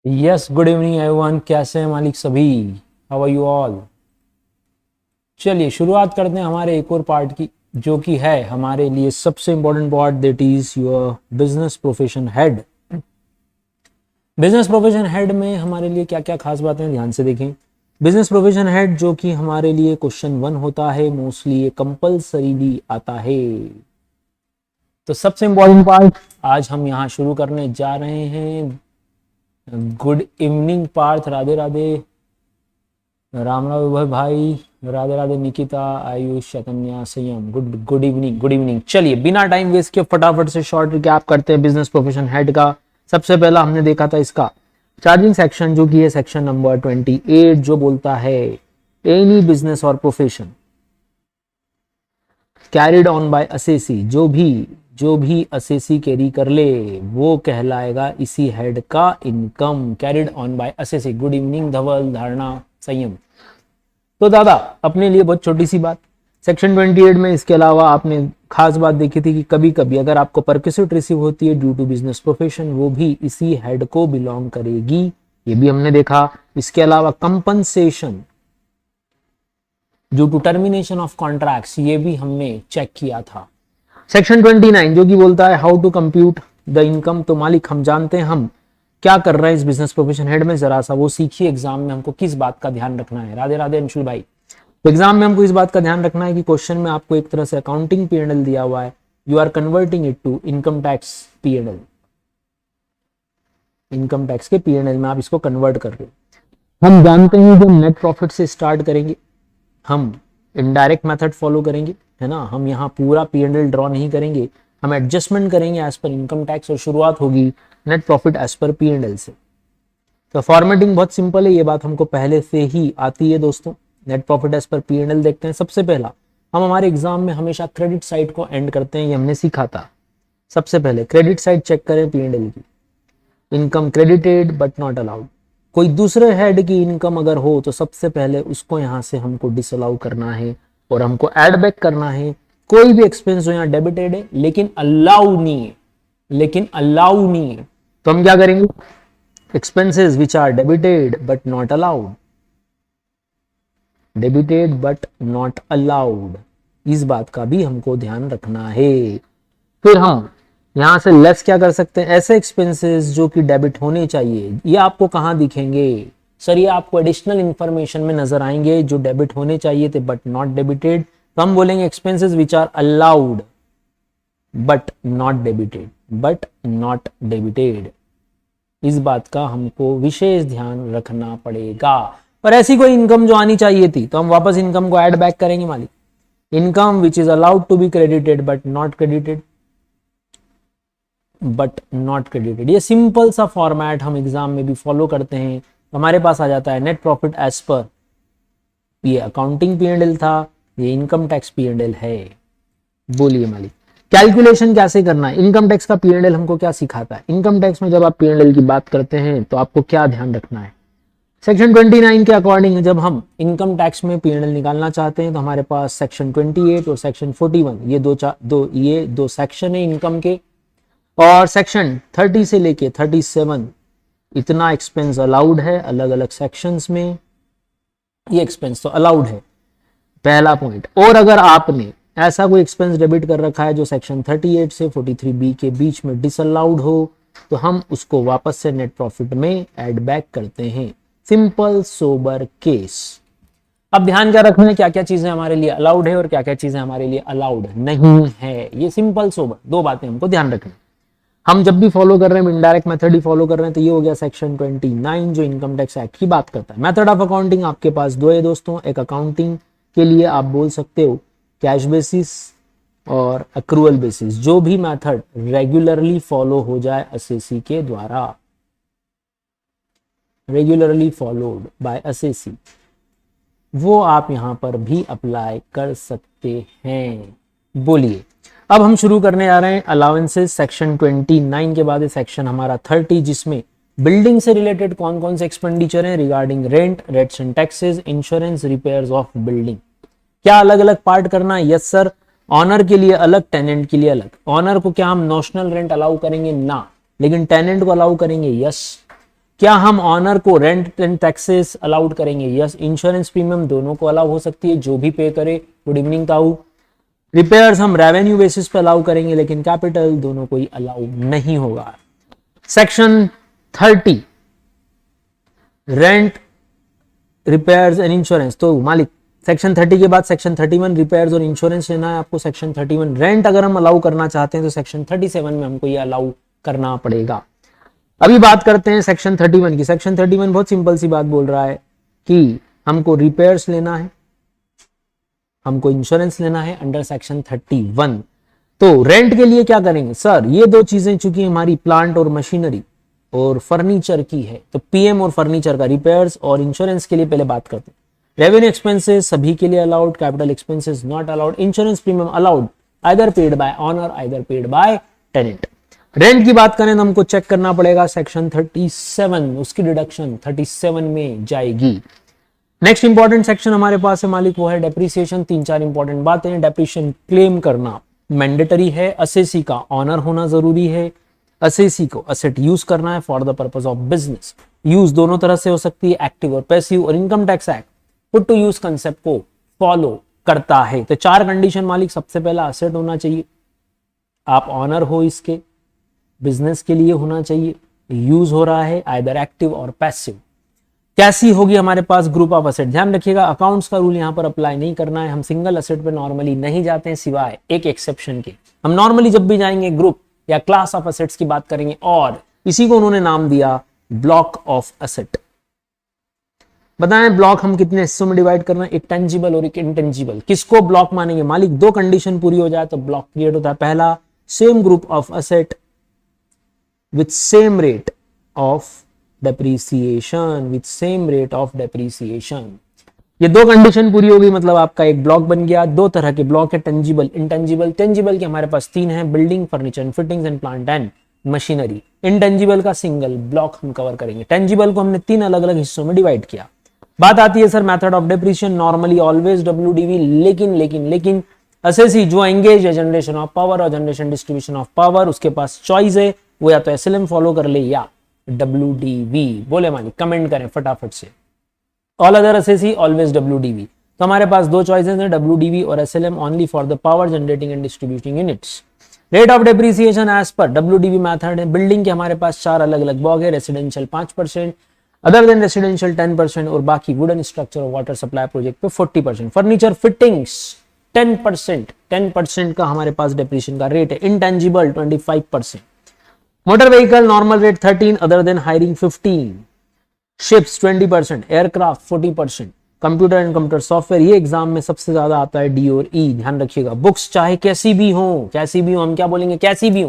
Yes, good evening everyone. कैसे हैं मालिक सभी? How are you all? चलिए शुरुआत करते हैं हमारे एक और पार्ट की, जो कि है हमारे लिए सबसे important part, that is your business profession head. Business profession head में हमारे लिए क्या क्या खास बातें हैं, ध्यान से देखें। बिजनेस प्रोफेशन हेड जो कि हमारे लिए क्वेश्चन 1 होता है, मोस्टली ये कंपल्सरी भी आता है। तो सबसे इंपॉर्टेंट पार्ट आज हम यहाँ शुरू करने जा रहे हैं। Good evening Parth, Radhe Radhe. राम राम विभा भाई, Radhe Radhe. Nikita, Ayush, Chaitanya, Sanyam, good good evening, good evening. चलिए बिना टाइम वेस्ट किए फटाफट से शॉर्ट रिकैप करते हैं बिजनेस प्रोफेशन हेड का। सबसे पहला हमने देखा था इसका चार्जिंग सेक्शन, जो कि है सेक्शन नंबर 28, जो बोलता है एनी बिजनेस और profession carried on by assessee, जो भी असेसी कैरी कर ले वो कहलाएगा इसी हेड का income. Carried on by assessee. Good evening Dhaval, Dharana, Sanyam. तो दादा अपने लिए बहुत छोटी सी बात, सेक्शन 28 में इसके अलावा आपने खास बात देखी थी कि कभी कभी अगर आपको परक्विसिट रिसीव होती है ड्यू टू बिजनेस प्रोफेशन, वो भी इसी हेड को बिलोंग करेगी, ये भी हमने देखा। इसके अलावा compensation due to termination of contracts, ये भी हमने चेक किया था। सेक्शन 29 जो कि बोलता है how to compute the income. तो मालिक हम जानते हैं हम क्या कर रहे हैं इस बिजनेस प्रोफेशन हेड में, जरा सा वो सीखिए। एग्जाम में हमको किस बात का ध्यान रखना है? राधे राधे अंशुल भाई। तो एग्जाम में हमको इस बात का ध्यान रखना है कि क्वेश्चन में आपको एक तरह से अकाउंटिंग P&L दिया हुआ है, you are converting it to income tax P&L। Income tax के P&L में आप इसको कन्वर्ट कर रहे हो। हम जानते हैं जब नेट प्रॉफिट से स्टार्ट करेंगे हम इनडायरेक्ट मेथड फॉलो करेंगे, है ना। हम यहाँ पूरा P&L ड्रॉ नहीं करेंगे, हम एडजस्टमेंट करेंगे एज पर इनकम टैक्स, और शुरुआत होगी net profit as per P&L से। तो फॉर्मेटिंग बहुत सिंपल है, ये बात हमको पहले से ही आती है दोस्तों। Net profit as per P&L देखते हैं। सबसे पहला हम हमारे एग्जाम में हमेशा क्रेडिट साइड को एंड करते हैं, ये हमने सीखा था। सबसे पहले क्रेडिट साइड चेक करें P&L की। Income credited but not allowed. कोई दूसरे हेड की इनकम अगर हो तो सबसे पहले उसको यहां से हमको डिसअलाउ करना है और हमको ऐड बैक करना है। कोई भी एक्सपेंस जो यहाँ डेबिटेड है लेकिन अलाउ नहीं है, तो हम क्या करेंगे? Expenses which are debited but not allowed, debited but not allowed, इस बात का भी हमको ध्यान रखना है। फिर हम यहां से लेस क्या कर सकते हैं? ऐसे एक्सपेंसेस जो कि डेबिट होने चाहिए, ये आपको कहां दिखेंगे सर? ये आपको एडिशनल इंफॉर्मेशन में नजर आएंगे, जो डेबिट होने चाहिए थे बट नॉट डेबिटेड। तो हम बोलेंगे expenses which are allowed but not debited. इस बात का हमको विशेष ध्यान रखना पड़ेगा। पर ऐसी कोई इनकम जो आनी चाहिए थी तो हम वापस इनकम को ऐड बैक करेंगे मालिक। Income which is allowed to be credited but not credited, ये सिंपल सा फॉर्मेट हम एग्जाम में भी फॉलो करते हैं। हमारे पास आ जाता है नेट प्रॉफिट एज पर, ये अकाउंटिंग P&L था, ये इनकम टैक्स P&L है। बोलिए मालिक कैलकुलेशन कैसे करना है? इनकम टैक्स का P&L हमको क्या सिखाता है? इनकम टैक्स में जब आप P&L की बात करते हैं तो आपको क्या ध्यान रखना है? सेक्शन 29 के अकॉर्डिंग जब हम इनकम टैक्स में P&L निकालना चाहते हैं तो हमारे पास सेक्शन 28 और सेक्शन 41, ये दो सेक्शन है इनकम के। और सेक्शन 30 से लेके 37 इतना एक्सपेंस अलाउड है, अलग अलग सेक्शंस में ये एक्सपेंस तो अलाउड है, पहला पॉइंट। और अगर आपने ऐसा कोई एक्सपेंस डेबिट कर रखा है जो सेक्शन 38 से 43B के बीच में डिसअलाउड हो, तो हम उसको वापस से नेट प्रॉफिट में ऐड बैक करते हैं। Simple sober case. अब ध्यान क्या रखना है, क्या क्या चीजें हमारे लिए अलाउड है और क्या क्या चीजें हमारे लिए अलाउड नहीं है। ये सिंपल सोबर दो बातें हमको ध्यान रखनी। हम जब भी फॉलो कर रहे हैं इनडायरेक्ट मेथड ही फॉलो कर रहे हैं, तो ये हो गया सेक्शन 29 जो इनकम टैक्स एक्ट की बात करता है। मेथड ऑफ अकाउंटिंग आपके पास दो है दोस्तों। एक अकाउंटिंग के लिए आप बोल सकते हो कैश बेसिस और अक्रूअल बेसिस, जो भी मेथड रेगुलरली फॉलो हो जाए असेसी के द्वारा, रेगुलरली फॉलोड बाय असेसी, वो आप यहां पर भी अप्लाई कर सकते हैं। बोलिए अब हम शुरू करने जा रहे हैं अलाउंसेस। सेक्शन 29 के बाद सेक्शन हमारा 30, जिसमें बिल्डिंग से रिलेटेड कौन कौन से एक्सपेंडिचर हैं regarding rent, rates and taxes, insurance, repairs of building. क्या अलग अलग पार्ट करना है? Yes sir. ऑनर के लिए अलग, टेनेंट के लिए अलग। ऑनर को क्या हम नॉशनल रेंट अलाउ करेंगे? ना। लेकिन टेनेंट को अलाउ करेंगे? यस। क्या हम ऑनर को रेंट एंड टैक्सेस अलाउड करेंगे? यस। इंश्योरेंस प्रीमियम दोनों को अलाउ हो सकती है, जो भी पे करे। गुड इवनिंग ताऊ। रिपेयर्स हम रेवेन्यू बेसिस पे अलाउ करेंगे, लेकिन कैपिटल दोनों को ही अलाउ नहीं होगा। Section 30 rent, repairs and insurance. तो मालिक सेक्शन 30 के बाद सेक्शन 31 रिपेयर्स और इंश्योरेंस लेना है आपको। सेक्शन 31 रेंट अगर हम अलाउ करना चाहते हैं तो सेक्शन 37 में हमको ये अलाउ करना पड़ेगा। अभी बात करते हैं सेक्शन 31 की। सेक्शन 31 बहुत सिंपल सी बात बोल रहा है कि हमको रिपेयर्स लेना है, हमको इंश्योरेंस लेना है अंडर सेक्शन 31। तो रेंट के लिए क्या करेंगे? सर ये दो चीजें चूंकि हमारी प्लांट और मशीनरी और फर्नीचर की है, तो पीएम और फर्नीचर का रिपेयर्स और इंश्योरेंस के लिए पहले बात करते हैं। रेवेन्यू एक्सपेंसेस सभी के लिए allowed, capital expenses not allowed, insurance premium allowed, either paid by owner either paid by tenant. Rent की बात करें तो हमको चेक करना पड़ेगा सेक्शन 37, उसकी डिडक्शन 37 में जाएगी। नेक्स्ट इंपॉर्टेंट सेक्शन हमारे पास है मालिक, वो है डेप्रिसिएशन। 3-4 इंपॉर्टेंट बातें। डेप्रिसिएशन क्लेम करना मैंडेटरी है, असेसी का ऑनर होना जरूरी है, असेसी को असेट यूज करना है for the purpose of business. Use दोनों तरह से हो सकती है, एक्टिव और पैसिव, और income tax act put to use concept को फॉलो करता है। तो 4 कंडीशन मालिक। सबसे पहला असेट होना चाहिए, आप ऑनर हो, इसके बिजनेस के लिए होना चाहिए, यूज हो रहा है आइदर एक्टिव और पैसिव। कैसी होगी हमारे पास? Group of asset. ध्यान रखिएगा अकाउंट्स का रूल यहां पर अप्लाई नहीं करना है, हम सिंगल असेट पे नॉर्मली नहीं जाते हैं सिवाय एक एक्सेप्शन के। हम नॉर्मली जब भी जाएंगे ग्रुप या क्लास ऑफ असेट्स की बात करेंगे, और इसी को उन्होंने नाम दिया ब्लॉक ऑफ असेट। बताएं ब्लॉक हम कितने हिस्सों में डिवाइड करना है? एक टेंजिबल और एक इंटेंजिबल। किसको ब्लॉक मानेंगे मालिक? 2 कंडीशन पूरी हो जाए तो ब्लॉक क्रिएट होता है। पहला, same group of asset with same rate of depreciation, with same rate of depreciation. ये 2 कंडीशन पूरी हो गई, मतलब आपका एक ब्लॉक बन गया। 2 तरह के ब्लॉक है, टेंजिबल, इंटेंजिबल। टेंजिबल के हमारे पास 3 हैं, building, furniture, fittings and plant and machinery. Intangible का सिंगल ब्लॉक हम कवर करेंगे। टेंजिबल को हमने 3 अलग अलग हिस्सों में डिवाइड किया। बात आती है sir method of depreciation, normally always WDV, लेकिन असेसी जो एंगेज है जनरेशन ऑफ पावर और जनरेशन डिस्ट्रीब्यूशन ऑफ पावर, उसके पास चॉइस है, वो या तो एसएलएम फॉलो कर ले या डब्ल्यूडीवी। बोले मालिक, कमेंट करें फटाफट से। All other assessee always WDV. तो हमारे पास 2 चॉइसेस हैं, डब्ल्यूडीवी और SLM only for the power generating and distributing units. Rate of depreciation as per WDV method है। बिल्डिंग के हमारे पास 4 अलग अलग ब्लॉक है, रेसिडेंशियल 5%, अदर देन रेसिडेंशियल 10%, और बाकी वुडन स्ट्रक्चर और वाटर सप्लाई प्रोजेक्ट पे 40%। फर्नीचर फिटिंग्स 10% का हमारे पास डेप्रिसिएशन का रेट है। Intangible 25%। Motor vehicle normal rate 13, other than hiring 15, ships 20%, aircraft 40%, computer and computer software ये एग्जाम में सबसे ज्यादा आता है, डी और ई। ध्यान रखिएगा, बुक्स चाहे कैसी भी हो, हम क्या बोलेंगे? कैसी भी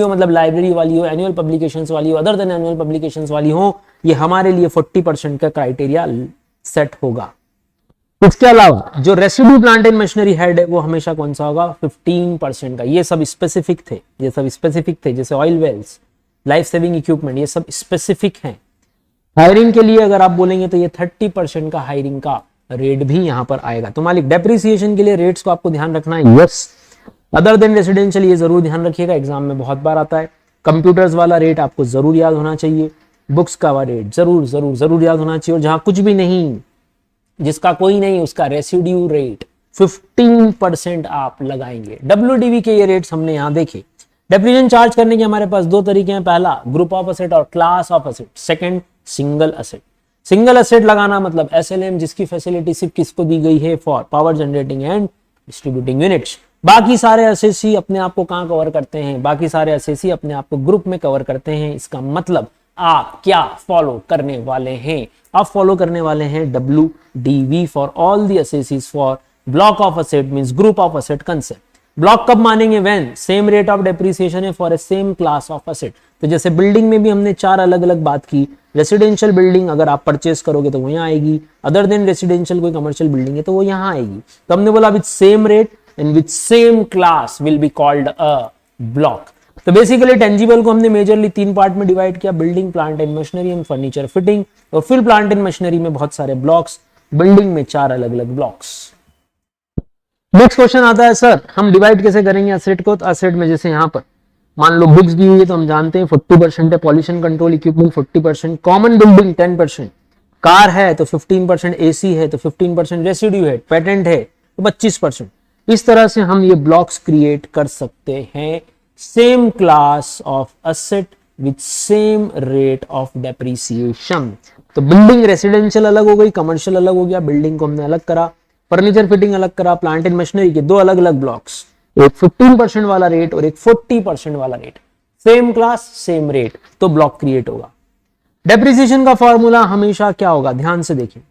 हो मतलब लाइब्रेरी वाली हो, एनुअल पब्लिकेशंस वाली हो, अदर देन एनुअल पब्लिकेशंस वाली हो, ये हमारे लिए 40% का क्राइटेरिया सेट होगा। इसके अलावा जो residue plant and machinery head है वो हमेशा कौन सा होगा? 15% का। ये सब स्पेसिफिक थे, जैसे oil wells, life saving equipment, ये सब स्पेसिफिक हैं। हायरिंग के लिए अगर आप बोलेंगे तो ये 30% का हायरिंग का रेट भी यहां पर आएगा। तो मालिक डेप्रिसिएशन के लिए रेट्स को आपको ध्यान रखना है। यस, अदर देन रेसिडेंशियल ये जरूर ध्यान रखिएगा, एग्जाम में बहुत बार आता है। कंप्यूटर्स वाला रेट आपको जरूर याद होना चाहिए, बुक्स का रेट जरूर याद होना चाहिए, और जहां कुछ भी नहीं, जिसका कोई नहीं, उसका रेसिड्यू रेट 15% आप लगाएंगे। डब्ल्यूडीवी के ये रेट्स हमने यहां देखे। डेप्रिसिएशन चार्ज करने के हमारे पास 2 तरीके हैं, पहला ग्रुप ऑफ असेट और class of asset, second single asset. Single asset लगाना मतलब एसएलएम, जिसकी फैसिलिटी सिर्फ किसको दी गई है? For power generating and distributing units. बाकी सारे असेसी अपने आप को कहां कवर करते हैं? बाकी सारे असेसी अपने आप को ग्रुप में कवर करते हैं। इसका मतलब आप क्या फॉलो करने वाले हैं? आप फॉलो करने वाले हैं WDV for all the assessees for block of asset means group of asset concept. Block कब मानेंगे? When same rate of depreciation है for a same class of asset. तो जैसे बिल्डिंग में भी हमने 4 अलग अलग बात की। रेसिडेंशियल बिल्डिंग अगर आप परचेस करोगे तो वो यहाँ आएगी, अदर देन रेसिडेंशियल कोई कमर्शियल बिल्डिंग है तो वो यहाँ आएगी। तो हमने बोला with same rate and with same class will be called a block. तो बेसिकली टेंजिबल को हमने मेजरली 3 पार्ट में डिवाइड किया, building, plant and machinery and furniture fitting, और फिर प्लांट एंड मशीनरी में बहुत सारे ब्लॉक्स, बिल्डिंग में 4 अलग अलग ब्लॉक्स। नेक्स्ट क्वेश्चन आता है सर हम डिवाइड कैसे करेंगे असेट को? तो असेट में जैसे यहाँ पर मान लो बुक्स दी हुई है तो हम जानते हैं 40% है pollution control equipment, 40% common building 10%, car है तो 15%, एसी है तो 15%, रेसिड्यू है, पेटेंट है तो 25%। इस तरह से हम ये ब्लॉक्स क्रिएट कर सकते हैं same class of asset with same rate of depreciation. तो बिल्डिंग रेसिडेंशियल अलग हो गई, कमर्शियल अलग हो गया, बिल्डिंग को हमने अलग करा, फर्नीचर फिटिंग अलग करा, प्लांट एंड मशीनरी के दो अलग अलग ब्लॉक्स, एक 15% वाला रेट और एक 40% वाला rate, same class same rate, तो ब्लॉक क्रिएट होगा। डेप्रिसिएशन का फॉर्मूला हमेशा क्या होगा, ध्यान से देखिए।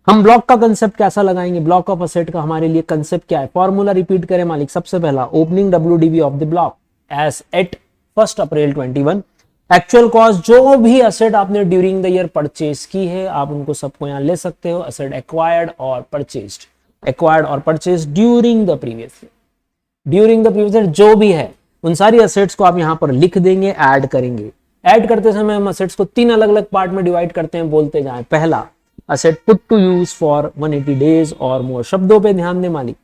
हम ब्लॉक का कंसेप्ट कैसा लगाएंगे, ब्लॉक ऑफ असेट का हमारे लिए कंसेप्ट क्या है, फॉर्मूला रिपीट करें मालिक। सबसे पहला opening WDV of the block as at 1 April 21, actual cost जो भी असेट आपने ड्यूरिंग द ईयर परचेज की है आप उनको सबको यहां ले सकते हो, असेट एक्वायर्ड और परचेज्ड, एक्वायर्ड और purchase during the previous year, during the previous year जो भी है उन सारी असेट्स को आप यहां पर लिख देंगे, ऐड करेंगे। ऐड करते समय हम असेट्स को 3 अलग अलग पार्ट में डिवाइड करते हैं, बोलते जाएं। पहला asset put to use for 180 days और मोर, शब्दों पे ध्यान दे मालिक,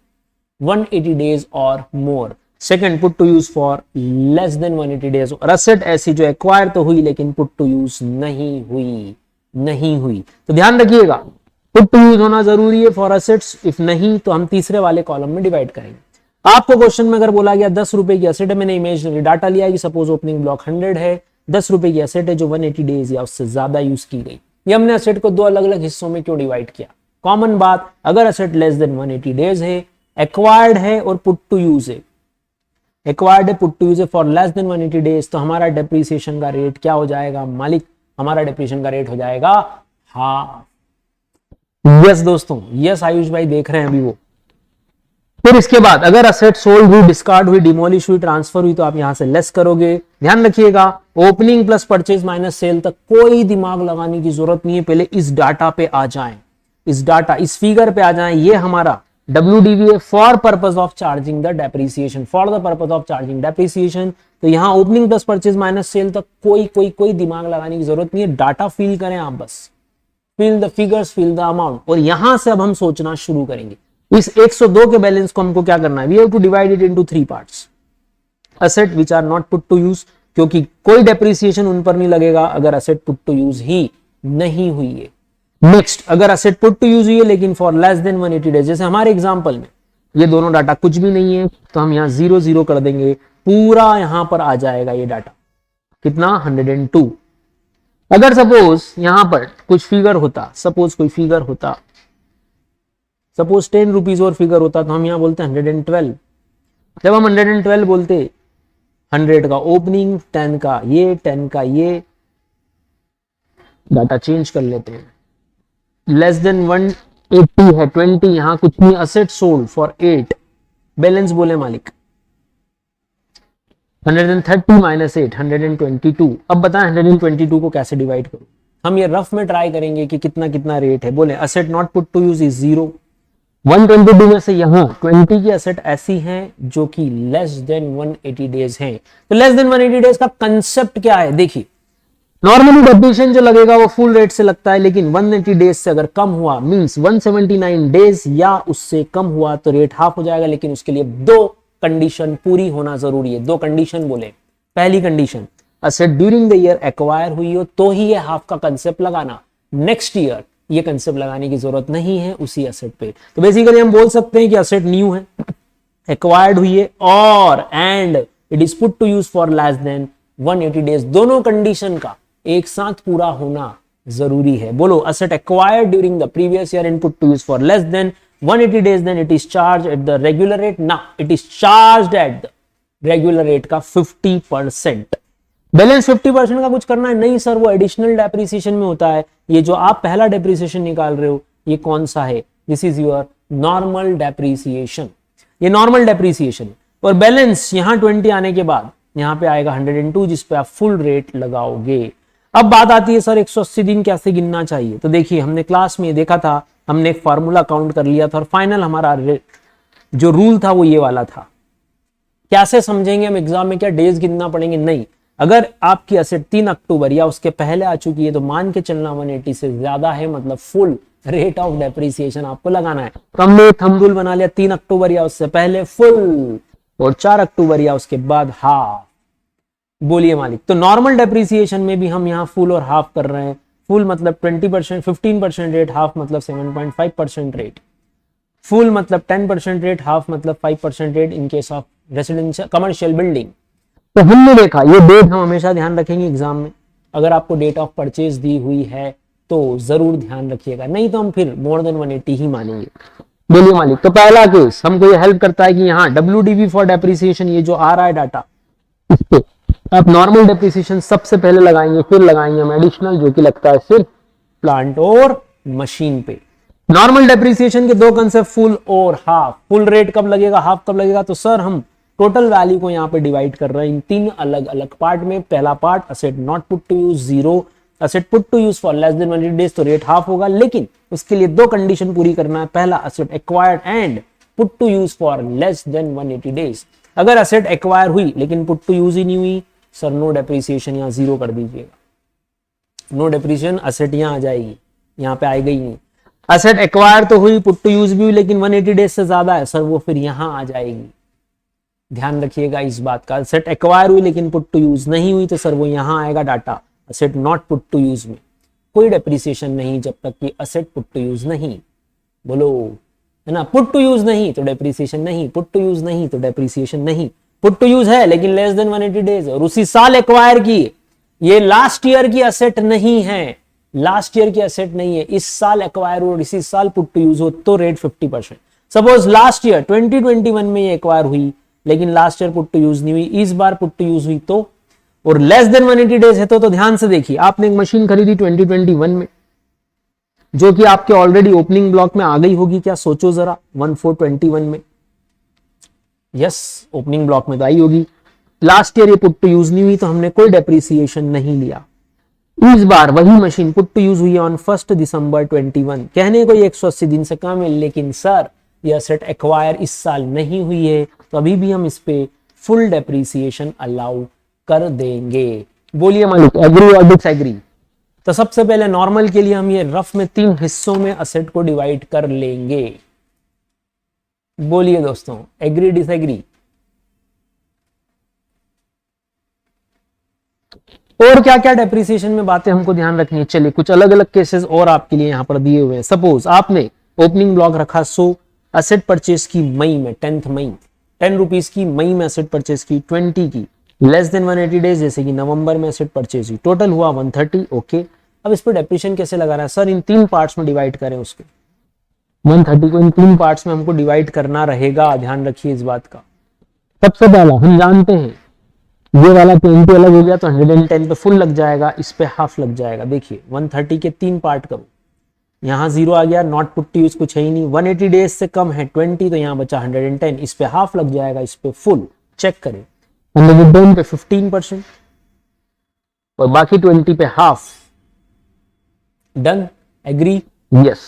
180 डेज और more. Second put to use for less than 180 days, और असेट ऐसी जो एक्वायर तो हुई लेकिन पुट टू यूज नहीं हुई। तो ध्यान रखिएगा पुट टू यूज होना जरूरी है फॉर असेट्स, इफ नहीं तो हम तीसरे वाले कॉलम में डिवाइड करेंगे। आपको क्वेश्चन में अगर बोला गया 10 रुपए की असेट है, मैंने इमेजिनरी डाटा लिया कि सपोज ओपनिंग ब्लॉक 100 है, 10 रुपए की असेट है जो 180 डेज या उससे ज्यादा यूज की गई, ये हमने असेट को 2 अलग अलग हिस्सों में क्यों डिवाइड किया। कॉमन बात, अगर असेट लेस देन 180 डेज है, एक्वायर्ड है और पुट टू यूज है, एक्वायर्ड है पुट टू यूज है फॉर लेस देन 180 डेज, तो हमारा डेप्रिसिएशन का रेट क्या हो जाएगा मालिक, हमारा डेप्रिसिएशन का रेट हो जाएगा हाफ। यस दोस्तों, यस आयुष भाई देख रहे हैं अभी वो। फिर इसके बाद अगर असेट सोल्ड हुई, डिस्कार्ड हुई, डिमोलिश हुई, ट्रांसफर हुई तो आप यहां से लेस करोगे। ध्यान रखिएगा opening plus purchase minus cell तक कोई दिमाग लगाने की जरूरत नहीं है, पहले इस डाटा पे आ जाएं, इस फिगर पे आ जाएं। ये हमारा WDV है for purpose of charging the depreciation, for the purpose of charging depreciation. तो यहां opening plus purchase minus cell तक कोई दिमाग लगाने की जरूरत नहीं है, डाटा फिल करें आप बस, fill the figures, fill the amount, और यहां से अब हम सोचना शुरू करेंगे। इस 102 के बैलेंस को हमको क्या करना है, we have to divide it into 3 parts. Asset which are not put to use, क्योंकि कोई डेप्रिसिएशन उन पर नहीं लगेगा अगर असेट पुट टू यूज ही नहीं हुई है। नेक्स्ट, अगर असेट पुट टू यूज हुई है लेकिन फॉर लेस देन 180 डेज, जैसे हमारे एग्जांपल में ये दोनों डाटा कुछ भी नहीं है तो हम यहां 0 0 कर देंगे, पूरा यहां पर आ जाएगा ये डाटा कितना 102। अगर सपोज यहां पर कुछ फिगर होता, सपोज 10 रुपीज और फिगर होता तो हम यहां बोलते 112। जब हम 112 बोलते, 100 का ओपनिंग, 10 का ये, 10 का ये, डाटा चेंज कर लेते हैं। लेस देन 180 है 20, यहां कुछ नहीं, असेट सोल्ड फॉर 8, बैलेंस बोले मालिक 130 माइनस 8 122। अब बताएं 122 को कैसे डिवाइड करूं, हम ये रफ में ट्राई करेंगे कि कितना कितना रेट है। बोले asset not put to use is 0, 122 में से यहां 20 की असेट ऐसी हैं जो कि लेस देन 180 डेज हैं। तो लेस देन 180 डेज का कंसेप्ट क्या है, देखिए नॉर्मली डेप्रिसिएशन जो लगेगा वो फुल रेट से लगता है, लेकिन 180 डेज से अगर कम हुआ मींस 179 डेज या उससे कम हुआ तो रेट हाफ हो जाएगा, लेकिन उसके लिए 2 कंडीशन पूरी होना जरूरी है। 2 कंडीशन बोले, पहली condition asset during the year acquire हुई हो तो ही ये हाफ का कंसेप्ट लगाना, नेक्स्ट ईयर ये कंसेप्ट लगाने की जरूरत नहीं है उसी असेट पे। तो बेसिकली हम बोल सकते हैं कि असेट न्यू है, एक्वायर्ड हुई है और and it is put to use for less than 180 days, दोनों कंडीशन का एक साथ पूरा होना जरूरी है। बोलो asset acquired during the previous year and put to use for less than 180 days, then it is charge at the regular rate, ना it is charge at the regular rate का 50%। बैलेंस 50% का कुछ करना है नहीं सर, वो additional depreciation में होता है। ये जो आप पहला डेप्रिसिएशन निकाल रहे हो ये कौन सा है, this is your normal depreciation, ये नॉर्मल डेप्रिसिएशन। और बैलेंस यहां 20 आने के बाद यहां पे आएगा 102 जिस पे आप फुल रेट लगाओगे। अब बात आती है सर 180 दिन कैसे गिनना चाहिए, तो देखिए हमने क्लास में देखा था, हमने एक फार्मूला काउंट कर लिया था और फाइनल हमारा जो रूल था वो ये वाला था। कैसे समझेंगे हम एग्जाम में, क्या डेज गिनना पड़ेंगे, नहीं। अगर आपकी असेट 3 अक्टूबर या उसके पहले आ चुकी है तो मान के चलना 180 से ज्यादा है, मतलब फुल रेट ऑफ डेप्रिसिएशन आपको लगाना है। तो हमने थंब रूल बना लिया, 3 अक्टूबर या उससे पहले फुल और 4 अक्टूबर या उसके बाद हाफ। बोलिए मालिक। तो नॉर्मल डेप्रिसिएशन में भी हम यहाँ फुल और हाफ कर रहे हैं। फुल मतलब 20%, 15% रेट, हाफ मतलब 7.5% रेट। फुल मतलब 10% रेट, हाफ मतलब 5% rate in case of residential commercial building. तो हमने देखा ये डेट हम हमेशा ध्यान रखेंगे एग्जाम में। अगर आपको डेट ऑफ परचेज दी हुई है तो जरूर ध्यान रखिएगा, नहीं तो हम फिर मोर देन 180 ही मानेंगे। बोलिए मालिक। तो पहला केस हमको ये हेल्प करता है कि यहाँ WDV फॉर डेप्रिसिएशन, ये जो आ रहा है डाटा, इस पे आप नॉर्मल डेप्रिसिएशन सबसे पहले लगाएंगे, फिर लगाएंगे हम एडिशनल, जो कि लगता है सिर्फ प्लांट और मशीन पे। नॉर्मल डेप्रिसिएशन के दो कंसेप्ट, फुल और हाफ। फुल रेट कब लगेगा, हाफ कब लगेगा? तो सर हम टोटल वैल्यू को यहाँ पे डिवाइड कर रहे हैं इन तीन अलग अलग पार्ट में। पहला part asset not put to use 0, asset put to use for less than 180 days, तो रेट हाफ होगा। लेकिन उसके लिए दो कंडीशन पूरी करना है। पहला, asset acquired and put to use for less than 180 days. अगर असेट एक्वायर हुई लेकिन पुट टू यूज ही नहीं हुई, सर नो डेप्रिसिएशन, यहाँ 0 कर दीजिएगा। नो डेप्रिसिएशन, असेट यहाँ आ जाएगी, यहाँ पे आएगा ही नहीं। असेट एक्वायर तो हुई, पुट टू यूज भी हुई, लेकिन 180 डेज से ज्यादा है सर, वो फिर यहां आ जाएगी। ध्यान रखिएगा इस बात का। असेट एक्वायर हुई लेकिन पुट टू यूज नहीं हुई तो सर वो यहां आएगा data asset not put to use में। कोई डेप्रिसिएशन नहीं जब तक कि असेट पुट टू यूज नहीं। बोलो, है ना? पुट टू यूज नहीं तो डेप्रिसिएशन नहीं, पुट टू यूज नहीं तो डेप्रिसिएशन नहीं। पुट टू यूज है लेकिन लेस देन 180 डेज और उसी साल एक्वायर की, ये लास्ट ईयर की असेट नहीं है, लास्ट ईयर की असेट नहीं है, इस साल एक्वायर हो और इसी साल पुट टू यूज हो तो रेट 50%। सपोज लास्ट ईयर 2021 में ये एक्वायर हुई लेकिन last year put to use नहीं हुई, इस बार पुट टू यूज हुई तो, और लेस देन 180 डेज है तो ध्यान से देखिए, आपने एक मशीन खरीदी 2021 में जो कि आपके ऑलरेडी ओपनिंग ब्लॉक में आ गई होगी, क्या सोचो जरा, 1421 में, यस ओपनिंग ब्लॉक में तो आई होगी। लास्ट ईयर ये पुट टू यूज नहीं हुई तो हमने कोई डेप्रिसिएशन नहीं लिया। इस बार वही मशीन पुट टू यूज हुई ऑन 1 दिसंबर 21, कहने को 180 दिन से कम है, लेकिन सर ये असेट एक्वायर इस साल नहीं हुई है तो अभी भी हम इस पे फुल डेप्रिसिएशन अलाउ कर देंगे। बोलिए मालिक, एग्री और डिसएग्री? तो सबसे पहले नॉर्मल के लिए हम ये रफ में 3 हिस्सों में असेट को डिवाइड कर लेंगे। बोलिए दोस्तों, एग्री डिसएग्री? और क्या क्या डेप्रिसिएशन में बातें हमको ध्यान रखनी है। चलिए कुछ अलग अलग केसेस और आपके लिए यहां पर दिए हुए हैं। सपोज आपने ओपनिंग ब्लॉक रखा 100, असेट परचेज की मई में, 10th मई, 10 रुपीज की मई में असेट परचेज की, 20 की लेस देन 180 डेज जैसे कि नवंबर में असेट परचेज हुई, टोटल हुआ 130। ओके, अब इस पर डेप्रिसिएशन कैसे लगाना है? सर इन 3 पार्ट्स में डिवाइड करें उसके, 130 को इन 3 पार्ट्स में हमको डिवाइड करना रहेगा। ध्यान रखिए इस बात का। सबसे पहला हम जानते हैं ये वाला 20 अलग हो गया तो 110 पे फुल लग जाएगा, इस पे हाफ लग जाएगा। देखिए 130 के 3 पार्ट करो, यहाँ 0 आ गया, नॉट पुट टू यूज कुछ है ही नहीं, 180 डेज से कम है 20 तो यहाँ बचा 110, इस पे हाफ लग जाएगा, इस पे फुल। चेक करें, 110 पे 15% और बाकी 20 पे half. Done, agree? Yes.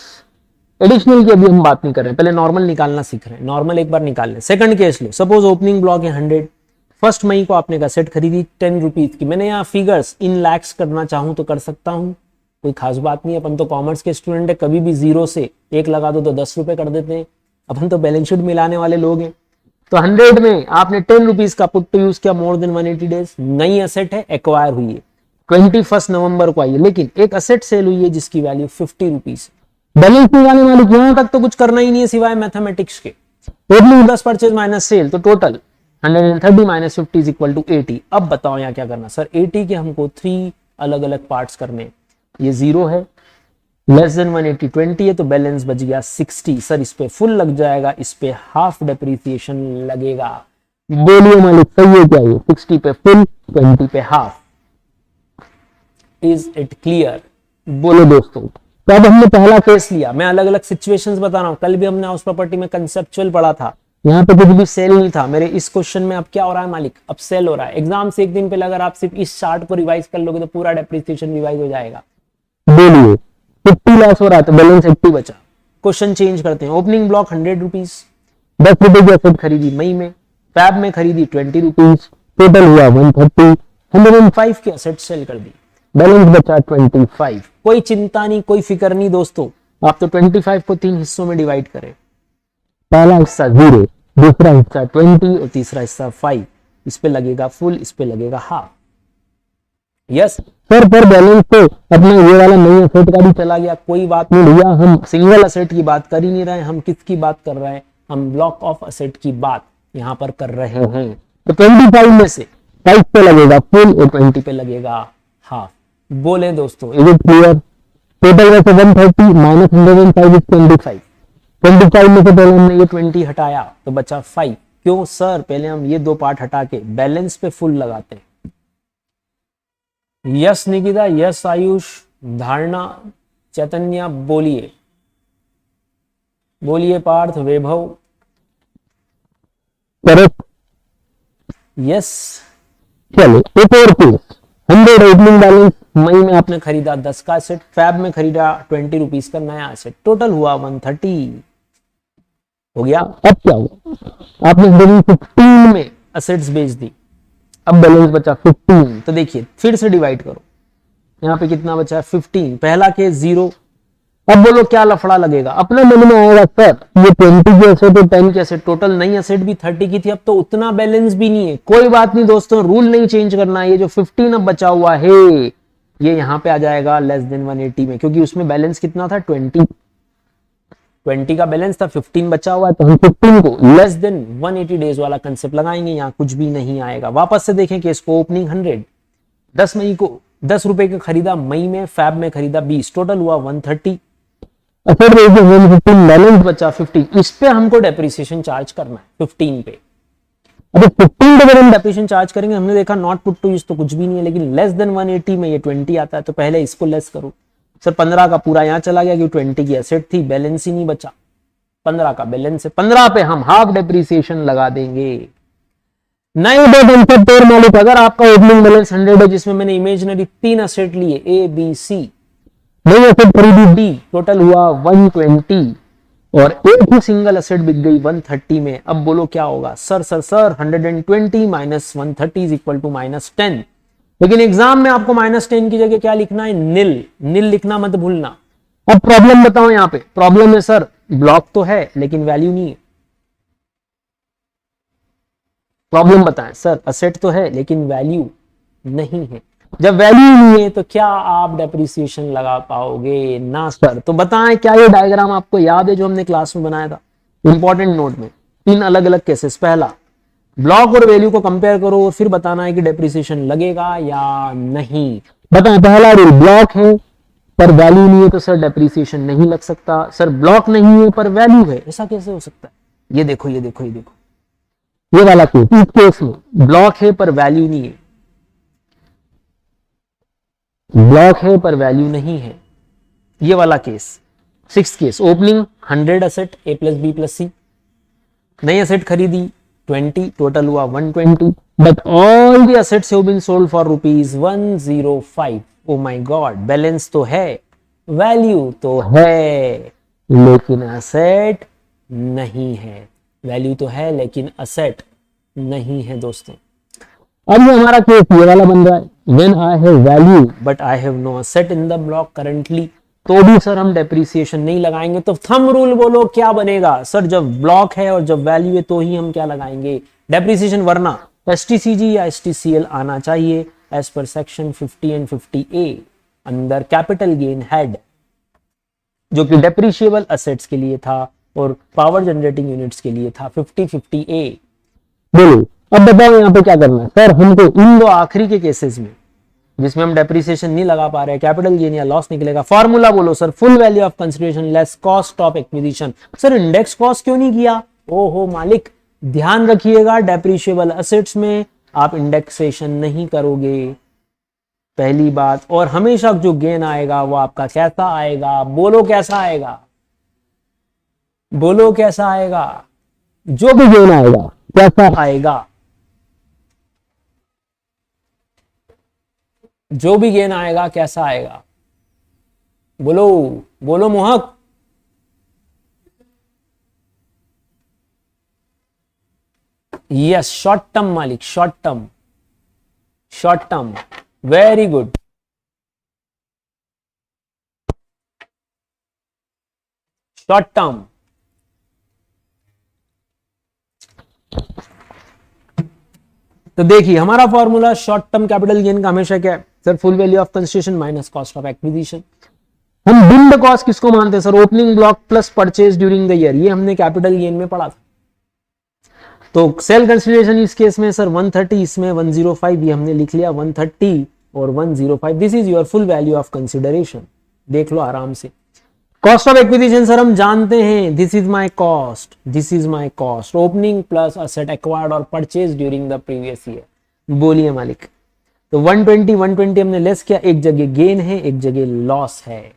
Additional की अभी हम बात नहीं कर रहे हैं, पहले नॉर्मल निकालना सीख रहे हैं। नॉर्मल एक बार निकाल लें। सेकंड केस लो, सपोज ओपनिंग ब्लॉक है 100, 1 मई को आपने असेट खरीदी 10 रुपीज की। मैंने यहाँ फिगर्स इन लैक्स करना चाहूं तो कर सकता हूं, कोई खास बात नहीं। अपन तो कॉमर्स के स्टूडेंट है, कभी भी 0 से 1 लगा दो तो 10 रुपए कर देते हैं। अपन तो बैलेंस शीट मिलाने वाले लोग हैं। तो 100 में आपने 10 रुपीज का पुट टू यूज किया मोर देन 180 डेज, नई असेट है, एक्वायर हुई है, 21 नवंबर को आई है, लेकिन एक असेट सेल हुई है जिसकी वैल्यू 50 रुपीज। बैलेंस निकालने वाले यहां तक तो कुछ करना ही नहीं है सिवाय मैथमेटिक्स के। Opening plus purchase minus sale, तो total 130 minus 50 is equal to 80। अब बताओ यहाँ क्या करना? सर 80 के हमको 3 अलग अलग पार्ट्स करने। ये 0 है, लेस देन 180 20 है तो बैलेंस बच गया 60। सर इस पे फुल लग जाएगा, इस पे हाफ डेप्रिसिएशन लगेगा। बोलिए मालिक, सही है क्या ये? 60 पे फुल, 20 पे हाफ। Is it clear? बोलो दोस्तों। तो अब हमने पहला केस लिया, मैं अलग अलग सिचुएशंस बता रहा हूं। कल भी हमने हाउस प्रॉपर्टी में कंसेप्चुअल पढ़ा था, यहाँ पे कुछ भी सेल नहीं था। मेरे इस क्वेश्चन में अब क्या हो रहा है मालिक? अब सेल हो रहा है। एग्जाम से एक दिन पहले अगर आप सिर्फ इस चार्ट को रिवाइज कर लोगे तो पूरा डेप्रिसिएशन रिवाइज हो जाएगा। बोलिए, 50 लॉस हो रहा है तो बैलेंस 80 बचा। क्वेश्चन चेंज करते हैं। ओपनिंग ब्लॉक 100 रुपीज, 10 रुपए की असेट खरीदी मई में, फैब में खरीदी 20 रुपीज, टोटल हुआ 130, 105 की असेट सेल कर दी, बैलेंस बचा 25। कोई चिंता नहीं, कोई फिक्र नहीं दोस्तों। आप तो 25 को 3 हिस्सों में डिवाइड करें। पहला हिस्सा 0, दूसरा हिस्सा 20 और तीसरा हिस्सा 5। इस पे लगेगा फुल, इस पे लगेगा हाफ। यस सर पर बैलेंस तो अपना ये वाला नई असेट का भी चला गया, कोई बात नहीं भैया, हम सिंगल असेट की बात कर ही नहीं रहे, हम किसकी बात कर रहे हैं, हम ब्लॉक ऑफ असेट की बात यहाँ पर कर रहे हैं। तो 25 में से 5 पे लगेगा फुल और 20 पे लगेगा हाफ। बोले दोस्तों, इज इट क्लियर? टोटल वैसे 130 माइनस 105 इज 25। 25 में से पहले हमने ये 20 हटाया तो बचा 5। क्यों सर? पहले हम ये दो पार्ट हटा के बैलेंस पे फुल लगाते हैं। यस निकिता, यस आयुष, धारणा, चैतन्य, बोलिए बोलिए, पार्थ, वैभव, करेक्ट। यस। चलो एक और केस, 100 ओपनिंग बैलेंस मई में आपने खरीदा 10 का एसेट, फैब में खरीदा 20 रुपीज का नया एसेट, टोटल हुआ 130 हो गया। अब क्या हुआ? आपने 15 में एसेट्स बेच दी, अब बैलेंस बचा 15। तो देखिए फिर से डिवाइड करो, यहाँ पे कितना बचा है 15, पहला केस 0। अब बोलो क्या लफड़ा लगेगा? अपने मन में आएगा सर ये 20 की एसेट और 10 की एसेट, टोटल नई एसेट भी 30 की थी, अब तो उतना बैलेंस भी नहीं है। कोई बात नहीं दोस्तों, रूल नहीं चेंज करना है। ये जो 15 अब बचा हुआ है ये यहाँ पे आ जाएगा लेस देन 180 में, क्योंकि उसमें बैलेंस कितना था 20 का बैलेंस था, 15 बचा हुआ है, तो हम 15 को लेस देन 180 डेज वाला कंसेप्ट लगाएंगे, यहाँ कुछ भी नहीं आएगा। वापस से देखें केस को, ओपनिंग 100, 10 मई को 10 रुपए का खरीदा, मई में फैब में खरीदा 20, टोटल हुआ 130, बैलेंस बचा 15। इस पे हमको डेप्रिसिएशन चार्ज करना है 15 पे। अभी 15 पे हम डेप्रिसिएशन चार्ज करेंगे। हमने देखा नॉट पुट टू यूज तो कुछ भी नहीं है, लेकिन लेस देन 180 में ये 20 आता है, तो पहले इसको लेस करो। सर 15 का पूरा यहाँ चला गया क्योंकि 20 की एसेट थी, बैलेंस ही नहीं बचा, 15 का बैलेंस है, 15 पे हम हाफ डेप्रिसिएशन लगा देंगे। नई डेट मालिक, अगर आपका ओपनिंग बैलेंस 100 है, जिसमें मैंने इमेजिनरी 3 असेट लिए ए बी सी, नई असेट खरीदी डी, टोटल हुआ 120 और एक ही सिंगल असेट बिक गई 130 में। अब बोलो क्या होगा? Sir 120 minus 130 is equal to -10। लेकिन एग्जाम में आपको -10 की जगह क्या लिखना है? नील। नील लिखना मत भूलना। अब प्रॉब्लम बताओ, यहाँ पे प्रॉब्लम है सर ब्लॉक तो है लेकिन वैल्यू नहीं है। प्रॉब्लम बताएं सर, असेट तो है लेकिन वैल्यू नहीं है। जब वैल्यू नहीं है तो क्या आप डेप्रिसिएशन लगा पाओगे? ना सर। तो बताएं क्या ये डायग्राम आपको याद है जो हमने क्लास में बनाया था? इंपॉर्टेंट नोट में 3 अलग अलग केसेस। पहला, ब्लॉक और वैल्यू को कंपेयर करो और फिर बताना है कि डेप्रिसिएशन लगेगा या नहीं। बताएं, पहला रूल, ब्लॉक है पर वैल्यू नहीं है तो सर डेप्रिसिएशन नहीं लग सकता। सर ब्लॉक नहीं है पर वैल्यू है, ऐसा कैसे हो सकता है? ये देखो ये देखो ये देखो, ये वाला केस, इस केस में ब्लॉक है पर वैल्यू नहीं है, ब्लॉक है पर वैल्यू नहीं है, ये वाला case. 6th case, opening 100 asset A plus B plus C, नई असेट खरीदी 20, टोटल हुआ 120, but all the assets have been sold for ₹105। Oh my god, balance तो है, वैल्यू तो है, लेकिन असेट नहीं है। वैल्यू तो है लेकिन असेट नहीं है दोस्तों। अब ये हमारा केस ये वाला बन रहा है, when I have value but I have no asset in the block currently, तो भी सर हम डेप्रिसिएशन नहीं लगाएंगे। तो थंब रूल बोलो क्या बनेगा? सर जब ब्लॉक है और जब वैल्यू है तो ही हम क्या लगाएंगे? डेप्रिसिएशन, वरना एसटीसीजी या एसटीसीएल आना चाहिए as per section 50 and 50A अंदर कैपिटल गेन हेड, जो कि डेप्रिशिएबल असेट्स के लिए था और पावर जनरेटिंग यूनिट्स के लिए था 50-50A। बोलो अब बताओ यहाँ पे क्या करना है? सर हमको इन दो आखिरी के केसेस में जिसमें हम डेप्रिसिएशन नहीं लगा पा रहे, कैपिटल गेन या लॉस निकलेगा, फॉर्मूला बोलो sir, full value of consideration less cost of acquisition. Sir index cost क्यों नहीं किया? ओहो मालिक, ध्यान रखिएगा डेप्रिशिएबल असेट्स में आप इंडेक्सेशन नहीं करोगे, पहली बात। और हमेशा जो गेन आएगा वो आपका कैसा आएगा? बोलो कैसा आएगा? बोलो कैसा आएगा? जो भी गेन आएगा कैसा आएगा? जो भी गेन आएगा कैसा आएगा? बोलो बोलो मोहक। यस, शॉर्ट टर्म मालिक, short term, short term, very good. Short term, तो देखिए हमारा formula short term capital gain का हमेशा क्या है? Sir full value of construction minus cost of acquisition. हम बिल्ड कॉस्ट किसको मानते हैं sir? Opening block plus purchase during the year, ये हमने कैपिटल गेन में पढ़ा था। तो सेल कंसिडरेशन इस केस में सर 130, इसमें 105, ये हमने लिख लिया 130 और 105, this is your full value of consideration, देख लो आराम से। कॉस्ट ऑफ एक्विजिशन सर हम जानते हैं, this is my cost, this is my cost, opening plus asset acquired और purchase during the previous year. बोलिए मालिक। तो 120 हमने लेस किया, एक जगह गेन है एक जगह लॉस है।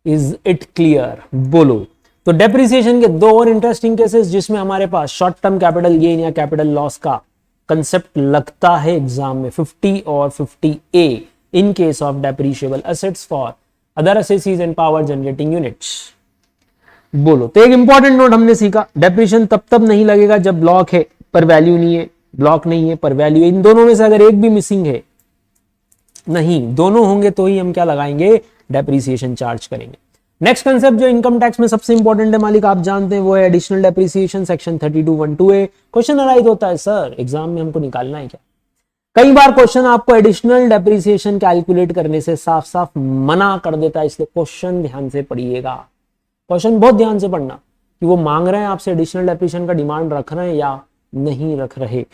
Is it clear? बोलो। तो डेप्रिसिएशन के दो और इंटरेस्टिंग केसेस जिसमें हमारे पास शॉर्ट टर्म कैपिटल गेन या कैपिटल लॉस का कंसेप्ट लगता है एग्जाम में, 50 और 50A in case of depreciable assets for other assessees and power generating units. बोलो। तो एक इंपॉर्टेंट नोट हमने सीखा, डेप्रिसिएशन तब नहीं लगेगा जब ब्लॉक है पर वैल्यू नहीं है, ब्लॉक नहीं है पर वैल्यू, इन दोनों में से अगर एक भी मिसिंग है, नहीं दोनों होंगे तो ही हम क्या लगाएंगे? डेप्रिसिएशन चार्ज करेंगे। नेक्स्ट कंसेप्ट जो इनकम टैक्स में सबसे इंपॉर्टेंट है मालिक, आप जानते हैं, वो है additional depreciation, section 32(1)(2)A। Question arise होता है सर एग्जाम में, हमको निकालना है क्या? कई बार क्वेश्चन आपको एडिशनल डेप्रिसिएशन कैलकुलेट करने से साफ साफ मना कर देता है, इसलिए क्वेश्चन ध्यान से पढ़िएगा। क्वेश्चन बहुत ध्यान से पढ़ना कि वो मांग रहे हैं आपसे एडिशनल डेप्रिसिएशन का डिमांड रख रहे हैं या नहीं रख रहे।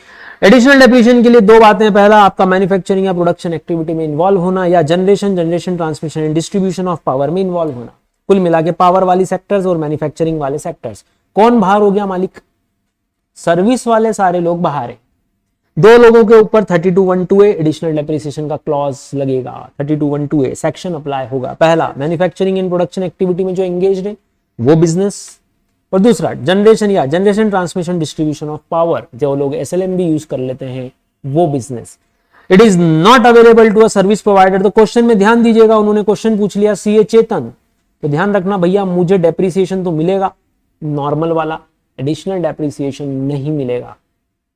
एडिशनल डेप्रिसिएशन के लिए दो बातें, पहला आपका मैन्युफैक्चरिंग या प्रोडक्शन एक्टिविटी में इन्वॉल्व होना, या generation transmission and distribution of power में इन्वॉल्व होना। कुल मिला के पावर वाली सेक्टर्स और मैन्युफैक्चरिंग वाले सेक्टर्स, कौन बाहर हो गया मालिक? सर्विस वाले सारे लोग बाहर है। दो लोगों के ऊपर 32(1)(2)A एडिशनल डेप्रिसिएशन का क्लॉज लगेगा, 32(1)(2)A सेक्शन अप्लाई होगा। पहला मैन्युफैक्चरिंग एंड प्रोडक्शन एक्टिविटी में जो एंगेज्ड है वो बिजनेस, और दूसरा generation transmission distribution of power, जो लोग SLM भी यूज कर लेते हैं वो business. It is not available to a service provider. तो क्वेश्चन में ध्यान दीजिएगा, उन्होंने क्वेश्चन पूछ लिया CA चेतन, तो ध्यान रखना भैया मुझे डेप्रिसिएशन तो मिलेगा नॉर्मल वाला, एडिशनल डेप्रिसिएशन नहीं मिलेगा।